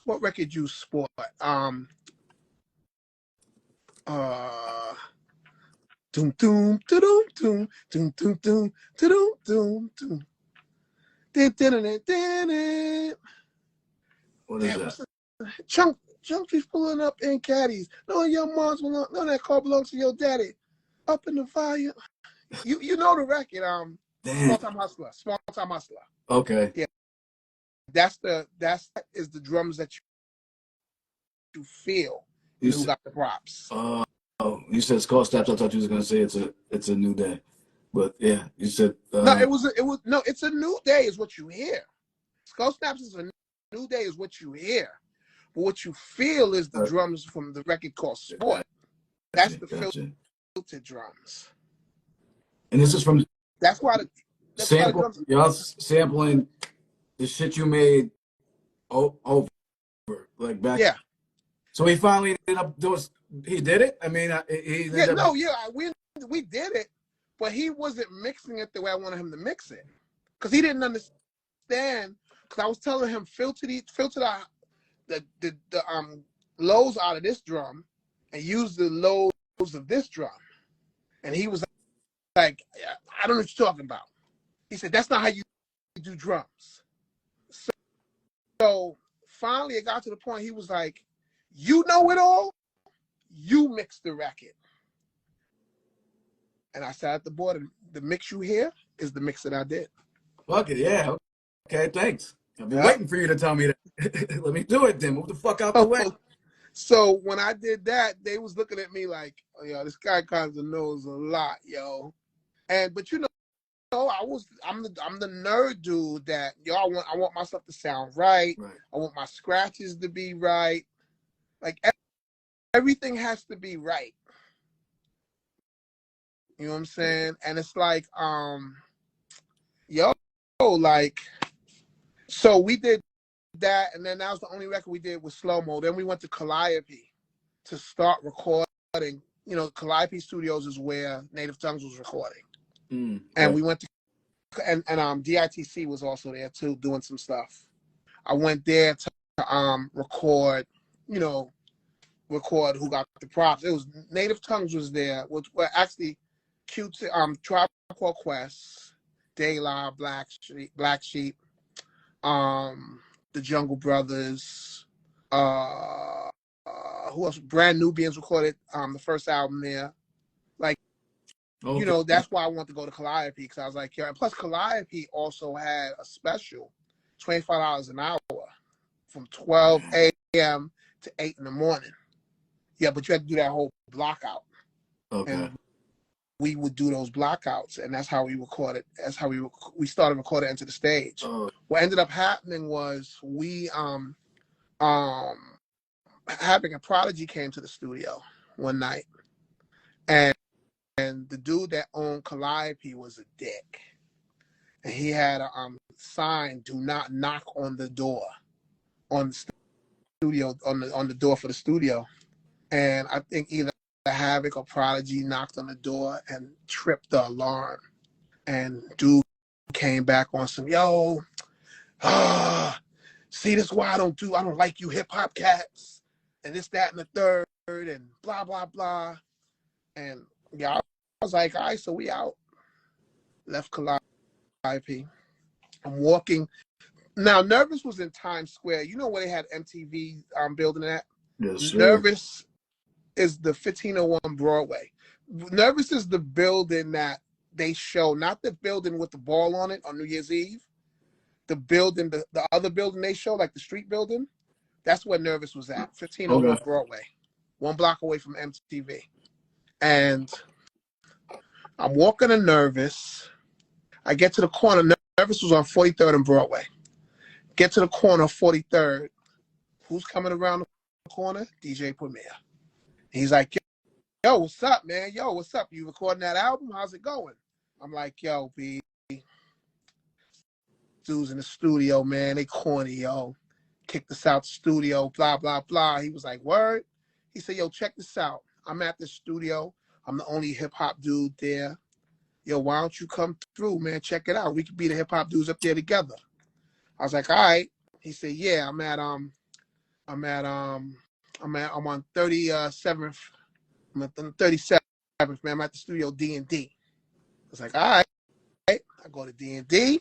what record you Sport? Doom doom doom doom doom doom doom doom doom doom. What is that? Chunky's pulling up in caddies. No, your mom's belong. No, that car belongs to your daddy. Up in the fire. You know the record. Small Time Hustler. Small Time Hustler. Okay. Yeah. That's the drums that you feel. Who got the props? Oh, you said skull snaps. I thought you was gonna say it's a new day, but yeah, you said no. It was no. It's a new day is what you hear. Skull snaps is a new day is what you hear, but what you feel is the drums from the record called Sport. That's the filtered drums. And this is from. That's why the drums. Y'all sampling the shit you made over like back. Yeah. So he finally ended up doing. He did it. I mean, we did it, but he wasn't mixing it the way I wanted him to mix it, because he didn't understand. Because I was telling him filter the lows out of this drum and use the lows of this drum, and he was like, I don't know what you're talking about. He said, that's not how you do drums. So finally it got to the point he was like, you know it all, you mix the record. And I sat at the board, and the mix you hear is the mix that I did. Fuck it, yeah. Okay, thanks. I've been waiting for you to tell me that. Let me do it then. Move the fuck out the way. So when I did that, they was looking at me like, oh, yo, this guy kind of knows a lot, yo. But you know, I'm the nerd dude that I want my stuff to sound right. I want my scratches to be right. Like everything has to be right. You know what I'm saying? And it's like, like, so we did that, and then that was the only record we did with Slow Mo. Then we went to Calliope to start recording. You know, Calliope Studios is where Native Tongues was recording. And we went to, and DITC was also there too, doing some stuff. I went there to record, record Who Got the Props. It was Native Tongues was there, which were actually Tribe Called Quest, De La, Black Sheep, the Jungle Brothers, who else? Brand Nubians recorded the first album there. Like, that's why I wanted to go to Calliope, because I was like, yeah. And plus, Calliope also had a special, $25 an hour, from 12 a.m. to 8 in the morning. Yeah, but you had to do that whole block out. Okay. And we would do those blockouts, and that's how we recorded. That's how we started recording Enta da Stage. What ended up happening was we having a Prodigy came to the studio one night, and the dude that owned Calliope was a dick, and he had a sign, "Do not knock on the door," on the studio, on the door for the studio. And I think either Havoc or Prodigy knocked on the door and tripped the alarm. And dude came back on some, see, this is why I don't like you hip hop cats, and this, that, and the third, and blah, blah, blah. And I was like, all right, so we out. Left Calliope. I'm walking. Now, Nervous was in Times Square. You know where they had MTV building at? Yes, sir. Nervous is the 1501 Broadway. Nervous is the building that they show, not the building with the ball on it on New Year's Eve. the building, the other building they show, like the street building, that's where Nervous was at, 1501 Okay. Broadway, 1 block away from MTV. And I'm walking to Nervous. I get to the corner. Nervous was on 43rd and Broadway. Get to the corner of 43rd. Who's coming around the corner? DJ Premier. He's like, yo, what's up, man? Yo, what's up? You recording that album? How's it going? I'm like, yo, B. Dudes in the studio, man. They corny, yo. Kicked us out the studio, blah, blah, blah. He was like, word? He said, yo, check this out. I'm at the studio. I'm the only hip-hop dude there. Yo, why don't you come through, man? Check it out. We could be the hip-hop dudes up there together. I was like, all right. He said, yeah, I'm on 37th. I'm at the 37th, man. I'm at the studio D&D. I was like, all right. I go to D&D.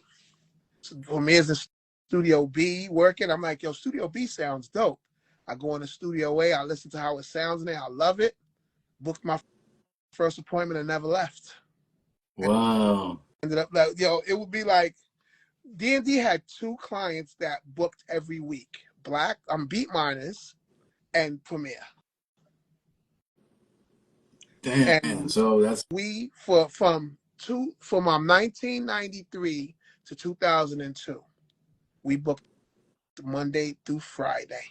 So for me, it's the Studio B working. I'm like, yo, Studio B sounds dope. I go in the Studio A. I listen to how it sounds in there. I love it. Booked my first appointment and never left. Wow. Ended up like, yo, it would be like D&D had 2 clients that booked every week. Beat Miners and Premier. Damn. And So that's we from 1993 to 2002, we booked Monday through Friday.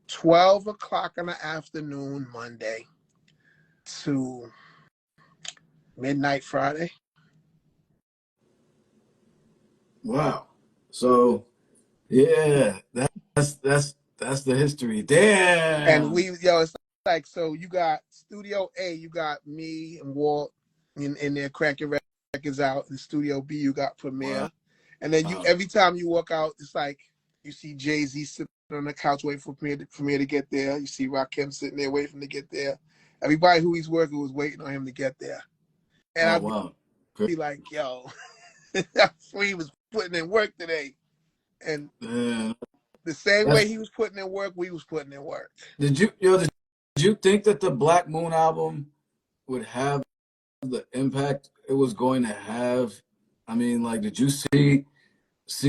12 o'clock in the afternoon Monday to midnight Friday. wow. So yeah, that's the history. Damn. And it's like, so you got Studio A, you got me and Walt in there cracking records out. In Studio B, you got Premier. Wow. And then every time you walk out, it's like you see Jay-Z sitting on the couch waiting for Premier to get there. You see Rakim sitting there waiting for him to get there. Everybody who he's working was waiting on him to get there. And I'd wow. be like, yo, he was putting in work today. And the same way he was putting in work, we was putting in work. Did you think that the Black Moon album would have the impact it was going to have? I mean, like, did you see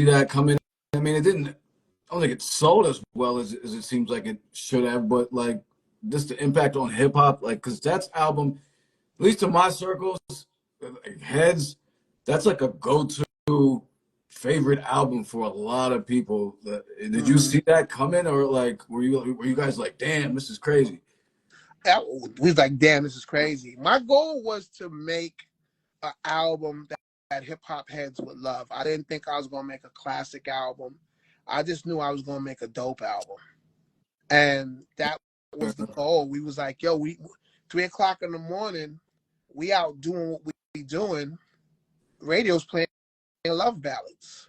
that coming? I mean, I don't think it sold as well as it seems like it should have, but like, just the impact on hip hop, like, because that's album, at least in my circles, like, heads, that's like a go-to favorite album for a lot of people. Did you see that coming, or like, were you guys like, damn, this is crazy? We was like, damn, this is crazy. My goal was to make an album that hip-hop heads would love. I didn't think I was going to make a classic album. I just knew I was going to make a dope album. And that was the goal. We was like, yo, 3 o'clock in the morning, we out doing what we doing. Radio's playing love ballads.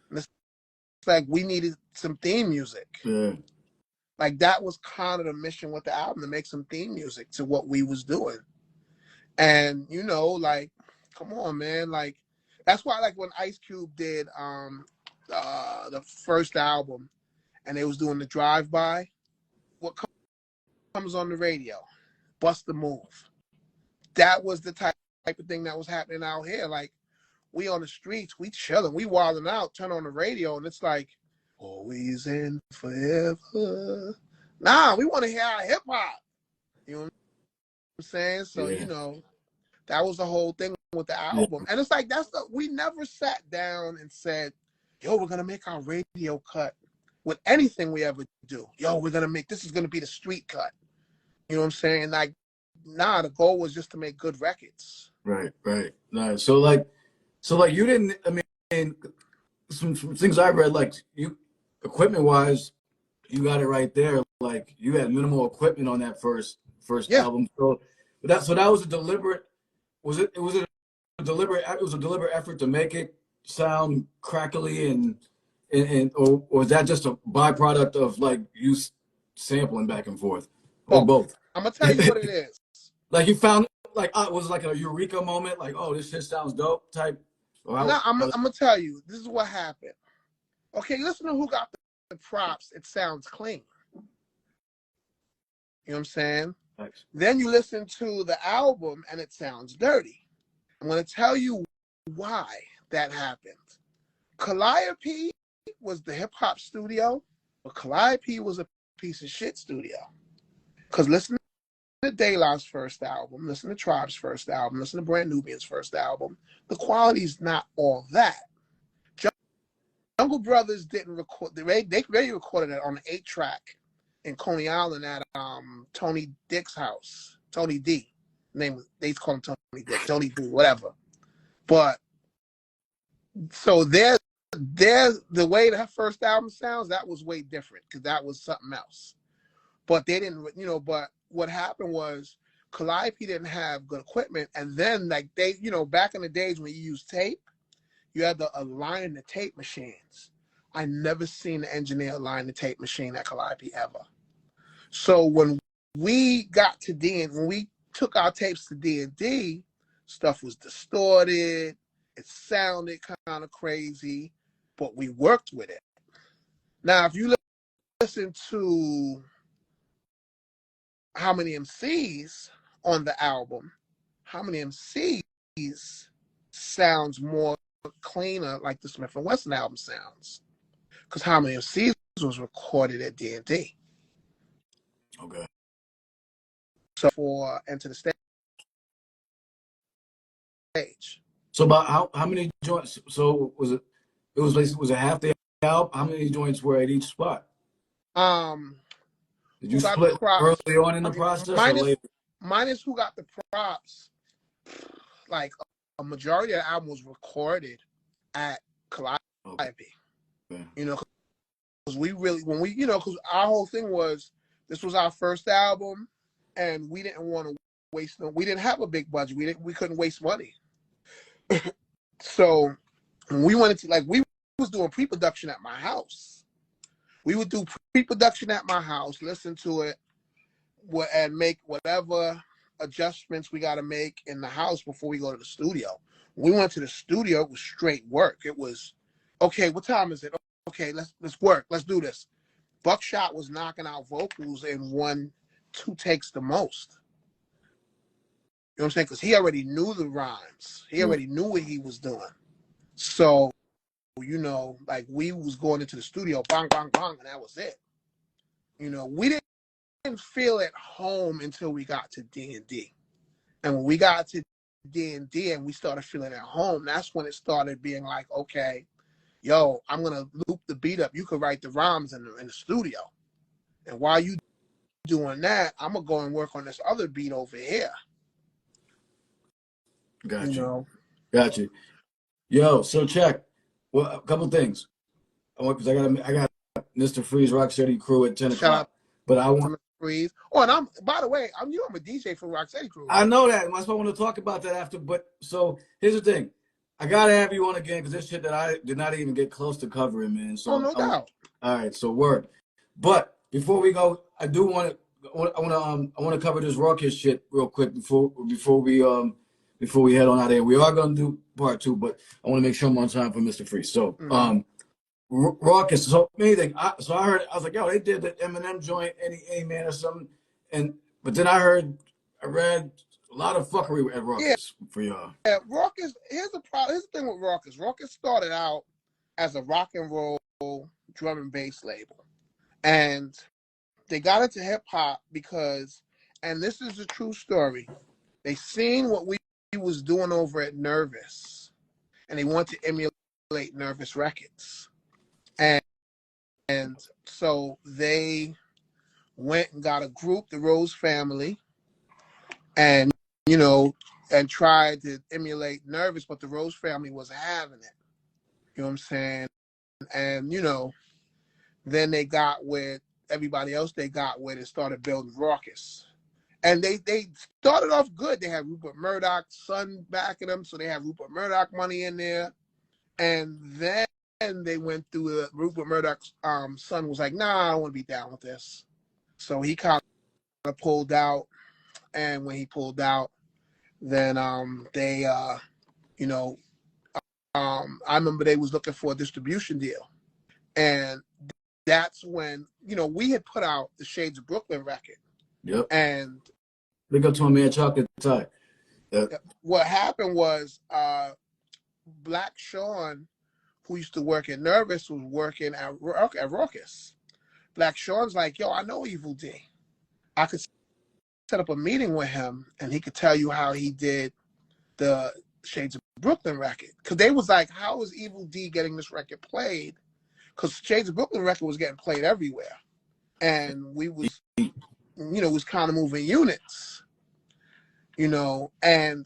And it's like we needed some theme music. Yeah. Like that was kind of the mission with the album, to make some theme music to what we was doing. And like, come on, man. Like that's why, like, when Ice Cube did the first album and they was doing the drive-by, what comes on the radio? Bust the Move. That was the type of thing that was happening out here. Like, we on the streets, we chilling, we wilding out, turn on the radio, and it's like, always and forever. Nah, we want to hear our hip-hop. You know what I'm saying? So, that was the whole thing with the album. And it's like, we never sat down and said, yo, we're going to make our radio cut with anything we ever do. Yo, this is going to be the street cut. You know what I'm saying? Like, nah, the goal was just to make good records. Right. Nice. So like you didn't, I mean, some things I read, like, you, equipment-wise, you got it right there. Like, you had minimal equipment on that first album. So that was a deliberate, it was a deliberate effort to make it sound crackly or was that just a byproduct of, like, you sampling back and forth, or both? I'm gonna tell you what it is. Like, you found, like, was it like a eureka moment, like, oh, this shit sounds dope type? No, I'm gonna tell you, this is what happened. Okay, listen to who got the props. It sounds clean. You know what I'm saying? Thanks. Then you listen to the album and it sounds dirty. I'm gonna tell you why that happened. Calliope was the hip hop studio, but Calliope was a piece of shit studio. Because listen to De La's first album, listen to Tribe's first album, listen to Brand Nubian's first album. The quality's not all that. Jungle Brothers didn't record. They recorded it on an 8-track in Coney Island at Tony Dick's house. Tony D. They call him Tony Dick. Tony D. Whatever. But so there's the way that first album sounds. That was way different because that was something else. But they didn't, But what happened was Calliope didn't have good equipment, and then like they, back in the days when you used tape. You had to align the tape machines. I never seen an engineer align the tape machine at Calliope ever. So when we got to when we took our tapes to D&D, stuff was distorted. It sounded kind of crazy, but we worked with it. Now, if you listen to How Many MCs on the album, How Many MCs sounds more cleaner like the Smith & Wesson album sounds, because How Many MCs was recorded at D&D. Okay. So for Enta da Stage. So about how many joints? So was it half the album? How many joints were at each spot? Did you split early on in the process or later? Minus who got the props. Like a majority of the album was recorded at Calliope. Okay. Because because our whole thing was this was our first album, and we didn't want to waste. We didn't have a big budget. We couldn't waste money. So we wanted to we was doing pre-production at my house. We would do pre-production at my house, listen to it, and make whatever adjustments we got to make in the house before we go to the studio. When we went to the studio, it was straight work. It was, okay, what time is it? Okay, let's work. Let's do this. Buckshot was knocking out vocals in 1-2 takes the most. You know what I'm saying? Because he already knew the rhymes. He already knew what he was doing. So, we was going into the studio, bang, bang, bang, and that was it. We didn't feel at home until we got to D&D. And when we got to D&D and we started feeling at home, that's when it started being like, okay, yo, I'm going to loop the beat up. You could write the rhymes in the studio. And while you doing that, I'm going to go and work on this other beat over here. Got you. Yo, so check. Well, a couple things. Because I got Mr. Freeze Rock City Crew at 10 o'clock. But I want Freeze. Oh, and I'm a DJ for Rock City Crew. I know that. That's why I want to talk about that after. But so here's the thing. I gotta have you on again because this shit that I did not even get close to covering, man. So no doubt. All right, so word. But before we go, I do want to cover this Rockus shit real quick before we head on out of here. We are gonna do part 2, but I want to make sure I'm on time for Mr. Freeze. So Rockus. So anything. I heard. I was like, yo, they did the Eminem joint, any man or something. But then I read a lot of fuckery at Rockus for y'all. Yeah, Rockus. Here's the thing with Rockus. Rockus started out as a rock and roll drum and bass label, and they got into hip hop because, and this is a true story, they seen what we was doing over at Nervous, and they wanted to emulate Nervous Records. And so they went and got a group, the Rose Family, and and tried to emulate Nervous, but the Rose Family wasn't having it. You know what I'm saying? And then they got with everybody else they got with and started building Rockus. And they started off good. They had Rupert Murdoch's son backing them, so they had Rupert Murdoch money in there. And then they went through Rupert Murdoch's son was like, nah, I don't want to be down with this. So he kind of pulled out. And when he pulled out, then they, I remember they was looking for a distribution deal. And that's when, we had put out the Shades of Brooklyn record. Yep. And they go to a man chocolate tie. Yep. What happened was Black Sean, who used to work at Nervous, was working at Rockus. Black Sean's like, yo, I know Evil Dee. I could set up a meeting with him, and he could tell you how he did the Shades of Brooklyn record. Because they was like, how is Evil Dee getting this record played? Because Shades of Brooklyn record was getting played everywhere. And we was, was kind of moving units, and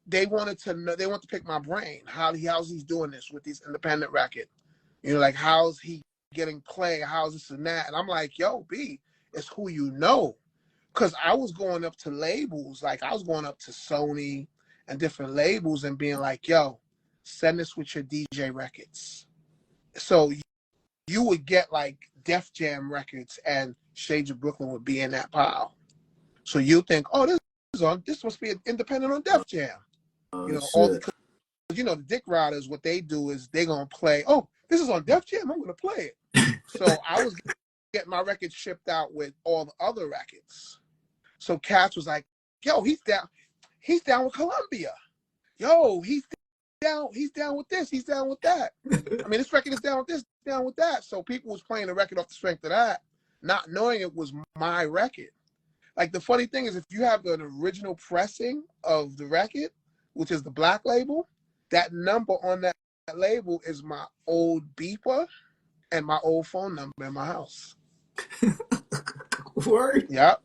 they wanted to know, they want to pick my brain. How's he's doing this with these independent record? Like, how's he getting play? How's this and that? And I'm like, yo, B, it's who you know. Because I was going up to labels, like I was going up to Sony and different labels and being like, yo, send this with your DJ records. So you would get like Def Jam records and Shades of Brooklyn would be in that pile. So you think, oh, this must be independent on Def Jam. All the Dick Riders, what they do is they're gonna play, oh, this is on Def Jam, I'm gonna play it. So I was getting my records shipped out with all the other records. So Cass was like, yo, he's down with Columbia. Yo, he's down with this, he's down with that. I mean, this record is down with this, down with that. So people was playing the record off the strength of that, not knowing it was my record. Like, the funny thing is, if you have an original pressing of the record, which is the black label, that number on that label is my old beeper and my old phone number in my house. Word? Yep.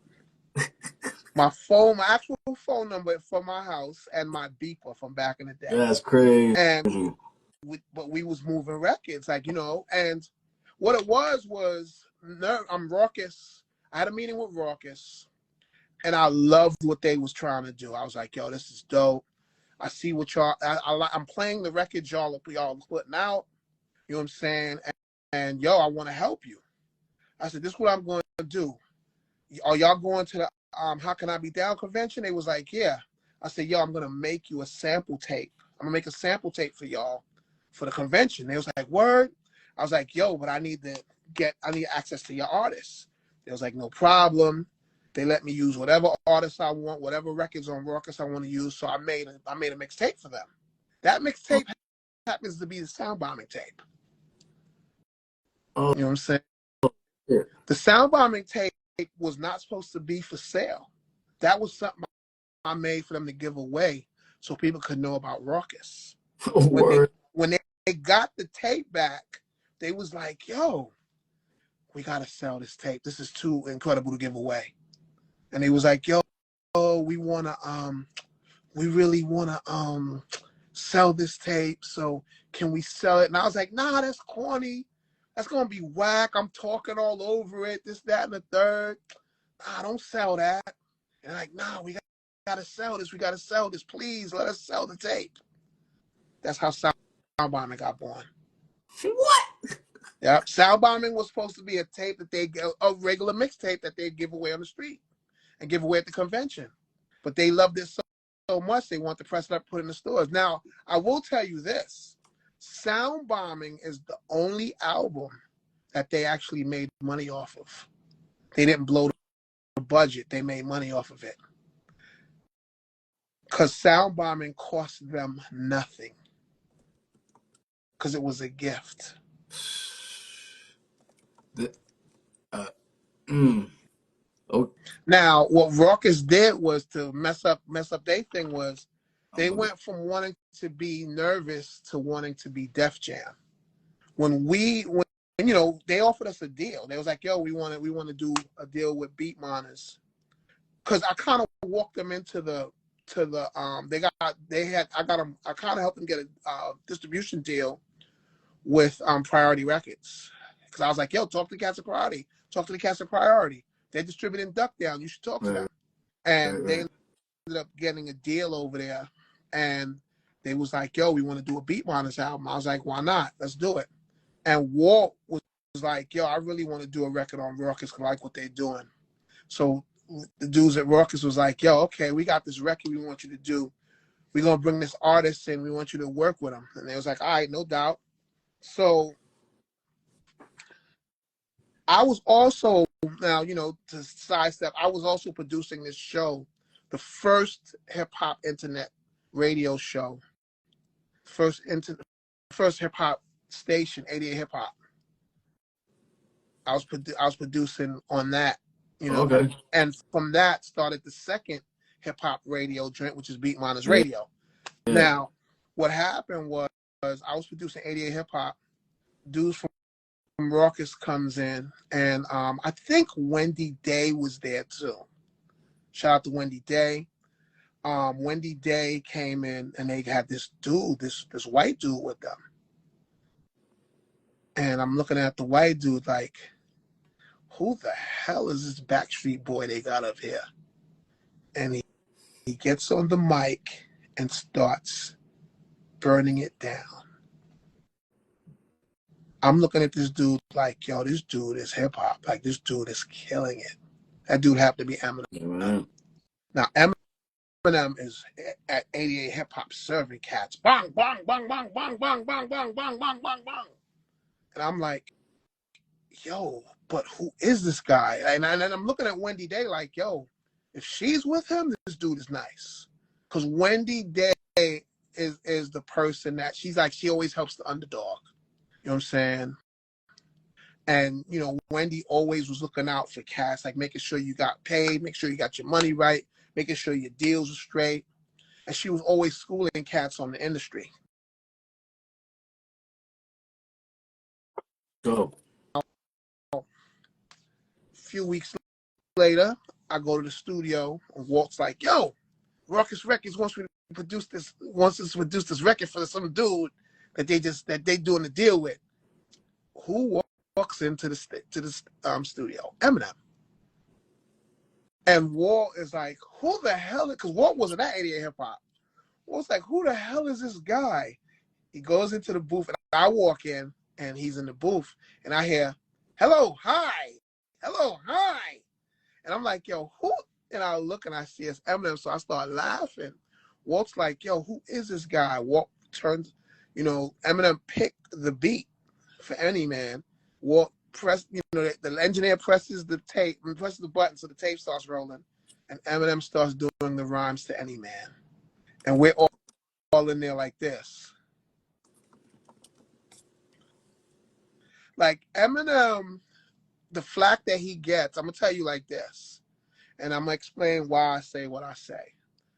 My actual phone number for my house and my beeper from back in the day. That's crazy. And but we was moving records, like, and what it was I'm Rockus. I had a meeting with Rockus, and I loved what they was trying to do. I was like, yo, this is dope. I see what y'all, I'm playing the records y'all putting out. You know what I'm saying? And yo, I want to help you. I said, this is what I'm going to do. Are y'all going to the How Can I Be Down convention? They was like, yeah. I said, yo, I'm going to make you a sample tape. I'm going to make a sample tape for y'all for the convention. They was like, word? I was like, yo, but I need access to your artists. They was like, no problem. They let me use whatever artists I want, whatever records on Rockus I want to use. So I made a mixtape for them. That mixtape happens to be the Soundbombing tape. Oh, you know what I'm saying? Yeah. The Soundbombing tape was not supposed to be for sale. That was something I made for them to give away so people could know about Rockus. When they got the tape back, they was like, yo, we got to sell this tape. This is too incredible to give away. And he was like, yo, we really want to sell this tape. So can we sell it? And I was like, nah, that's corny. That's going to be whack. I'm talking all over it, this, that, and the third. Nah, don't sell that. And they're like, nah, we got to sell this. We got to sell this. Please let us sell the tape. That's how Soundbombing got born. What? Yep. Soundbombing was supposed to be a tape a regular mixtape that they'd give away on the street and give away at the convention. But they loved it so much, they want to press it up, put it in the stores. Now, I will tell you this. Soundbombing is the only album that they actually made money off of. They didn't blow the budget. They made money off of it. Because Soundbombing cost them nothing. Because it was a gift. Oh. Now, what Rockus did was to mess up their thing was they went from wanting to be Nervous to wanting to be Def Jam. When they offered us a deal, they was like, yo, we want to do a deal with Beat Miners. Cause I kind of walked them into I kind of helped them get a distribution deal with Priority Records. Cause I was like, yo, talk to the cats of Priority. Talk to the cats of Priority. They're distributing Duck Down. You should talk to them. And they ended up getting a deal over there. And they was like, yo, we want to do a Beat Miners album. I was like, why not? Let's do it. And Walt was like, yo, I really want to do a record on Rockus because I like what they're doing. So the dudes at Rockus was like, yo, okay, we got this record we want you to do. We're going to bring this artist in. We want you to work with him. And they was like, all right, no doubt. So I was also, now, to sidestep, I was also producing this show, the first hip-hop internet radio show first hip hop station, 88 Hip Hop. I was producing on that, you know. Okay. And from that started the second hip hop radio joint, which is Beat Miners Yeah. Radio. Yeah. Now, what happened was I was producing 88 Hip Hop. Dudes from Rockus comes in, and I think Wendy Day was there too. Shout out to Wendy Day. Wendy Day came in, and they had this dude, this white dude with them. And I'm looking at the white dude like, who the hell is this Backstreet Boy they got up here? And he gets on the mic and starts burning it down. I'm looking at this dude like, yo, this dude is hip hop. Like, this dude is killing it. That dude happened to be Eminem. Yeah. Now, Eminem is at 88 Hip Hop serving cats. Bang, bang, bang, bang, bang, bang, bang, bang, bang, bang, bang, bang. And I'm like, yo, but who is this guy? And I'm looking at Wendy Day like, yo, if she's with him, this dude is nice. Because Wendy Day is the person that she's like, she always helps the underdog. You know what I'm saying? And, you know, Wendy always was looking out for cats, like making sure you got paid, make sure you got your money right, making sure your deals were straight. And she was always schooling cats on the industry. Dope. A few weeks later, I go to the studio and Walt's like, yo, Rockus Records wants us to produce this record for some dude that they doing a deal with. Who walks into the studio? Eminem. And Walt is like, who the hell? Because Walt wasn't at 88 Hip Hop. Walt's like, who the hell is this guy? He goes into the booth, and I walk in, and he's in the booth, and I hear, hello, hi. And I'm like, yo, who? And I look, and I see it's Eminem, so I start laughing. Walt's like, yo, who is this guy? Walt turns, you know, Eminem picked the beat for Any Man. Walt pressed, you know, the engineer presses the tape, presses the button so the tape starts rolling, and Eminem starts doing the rhymes to Any Man. And we're all in there like this. Like Eminem, the flack that he gets, I'm going to tell you like this, and I'm going to explain why I say what I say.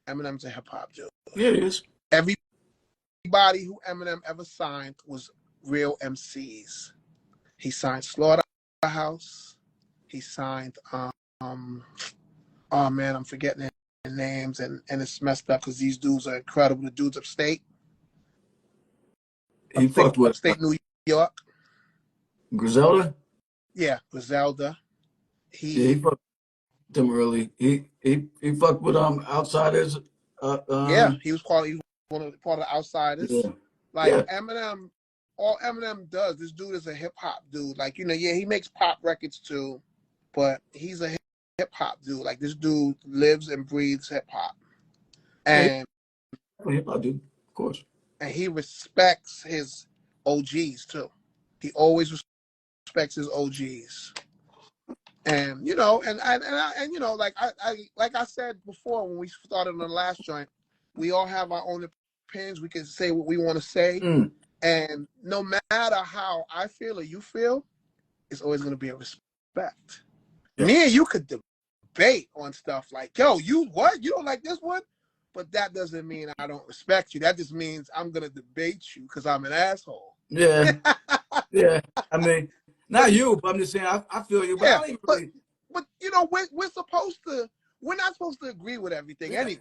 Eminem's a hip-hop dude. Yeah, it is. Everybody who Eminem ever signed was real MCs. He signed Slaughterhouse. He signed, oh man, I'm forgetting their names, and it's messed up because these dudes are incredible. The dudes upstate. He fucked with upstate New York. Griselda? Yeah, Griselda. He fucked them early. He fucked with Outsiders. Yeah, he was part of the Outsiders. Yeah. Like Eminem, all Eminem does, this dude is a hip hop dude. Like, you know, yeah, he makes pop records too, but he's a hip hop dude. Like, this dude lives and breathes hip hop. And hip hop dude, of course. And he respects his OGs too. He always respects his OGs. And you know, and you know, like I said before when we started on the last joint, we all have our own opinions. We can say what we want to say, and no matter how I feel or you feel, it's always going to be a respect. Yeah. Me and you could debate on stuff like, yo, you what? You don't like this one? But that doesn't mean I don't respect you. That just means I'm going to debate you because I'm an asshole. Yeah, yeah. I mean. Not you, but I'm just saying I feel you. But yeah, I ain't really... but you know, we're not supposed to agree with everything anyway.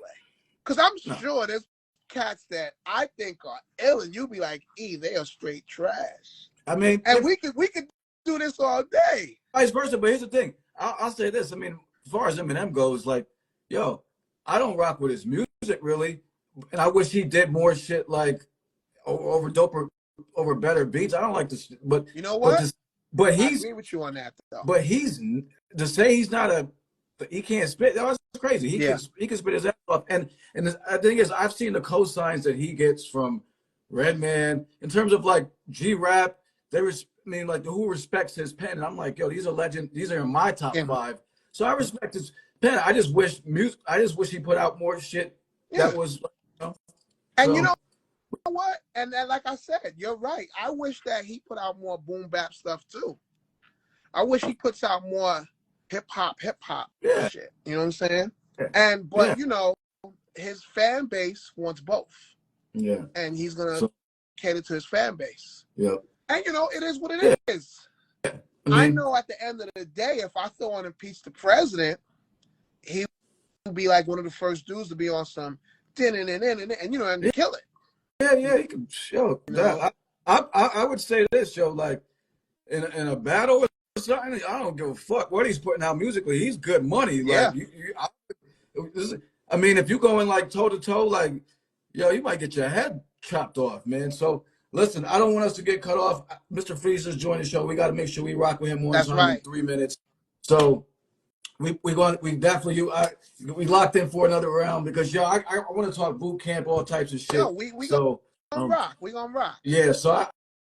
Because I'm sure there's cats that I think are ill, and you'll be like, they are straight trash. I mean, and we could do this all day. Vice versa, but here's the thing. I'll say this. I mean, as far as Eminem goes, like, yo, I don't rock with his music really, and I wish he did more shit like over doper, over better beats. I don't like this, but you know what? But I agree with you on that, though. But he's to say he's not he can't spit. That's crazy. He can spit his ass off. And the thing is, I've seen the cosigns that he gets from Redman in terms of like G-Rap. Like who respects his pen? And I'm like, yo, these are legend. These are in my top 5. So I respect his pen. I just wish he put out more shit that was. And you know, what? And then, like I said, you're right. I wish that he put out more boom bap stuff too. I wish he puts out more hip hop Yeah, shit. You know what I'm saying? yeah, But you know, his fan base wants both. yeah. And he's gonna So, cater to his fan base. yep. And you know, it is what it Yeah. is. I I mean, know at the end of the day, if I throw and impeach the president, he would be like one of the first dudes to be on some and you know, and to kill it. yeah, he can show You know? that. I would say this, yo, like in a battle or something, I don't give a fuck what he's putting out musically. He's good money. Yeah. Like I mean, if you go in like toe to toe, like yo, you might get your head chopped off, man. So listen, I don't want us to get cut off. Mr. Freezer's joining the show. We got to make sure we rock with him one That's time right. in 3 minutes. So we definitely we locked in for another round because yo, I want to talk boot camp, all types of shit. Yo, we so gonna rock. We gonna rock. yeah, so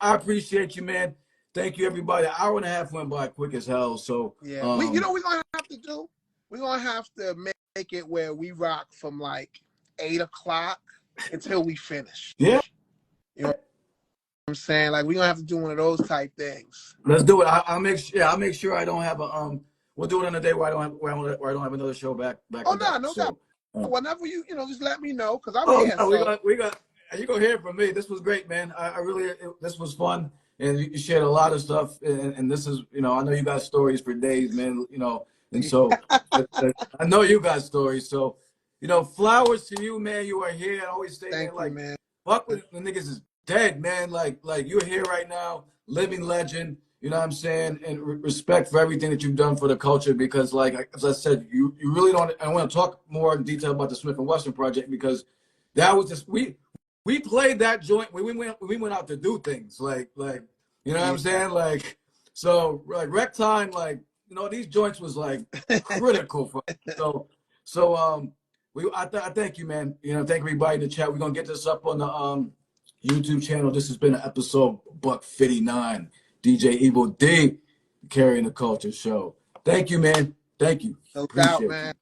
I appreciate you, man. Thank you, everybody. An hour and a half went by quick as hell. So Yeah, you know, we're gonna have to do. We're gonna have to make it where we rock from like 8 o'clock until we finish. Yeah. You know what I'm saying? Like we're gonna have to do one of those type things. Let's do it. I'll make sure I don't have a We'll do it on a day where I don't have another show back. Oh to back. no doubt. Whenever you just let me know because I'm here. No, So. we got. You gonna hear from me. This was great, man. I really this was fun, and you shared a lot of stuff. And this is, I know you got stories for days, man. And so I know you got stories. So, flowers to you, man. You are here. I always say, Thank man, like, you, man. fuck with the niggas is dead, man. Like you're here right now, living legend. You know what I'm saying? And respect for everything that you've done for the culture because, like, as I said, you really don't. I want to talk more in detail about the Smith and Wesson project because that was just we played that joint. We went out to do things like what I'm saying? Like, so like rec time, like these joints was like critical for us. So I thank you, man. Thank everybody in the chat. We're gonna get this up on the YouTube channel. This has been an episode Buck 59. DJ Evil Dee, carrying the culture show. Thank you, man. Thank you. No Appreciate doubt, man.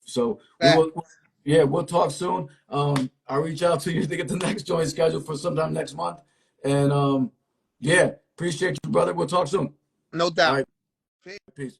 So we'll talk soon. I'll reach out to you to get the next joint scheduled for sometime next month. And appreciate you, brother. We'll talk soon. No doubt. All right. Peace.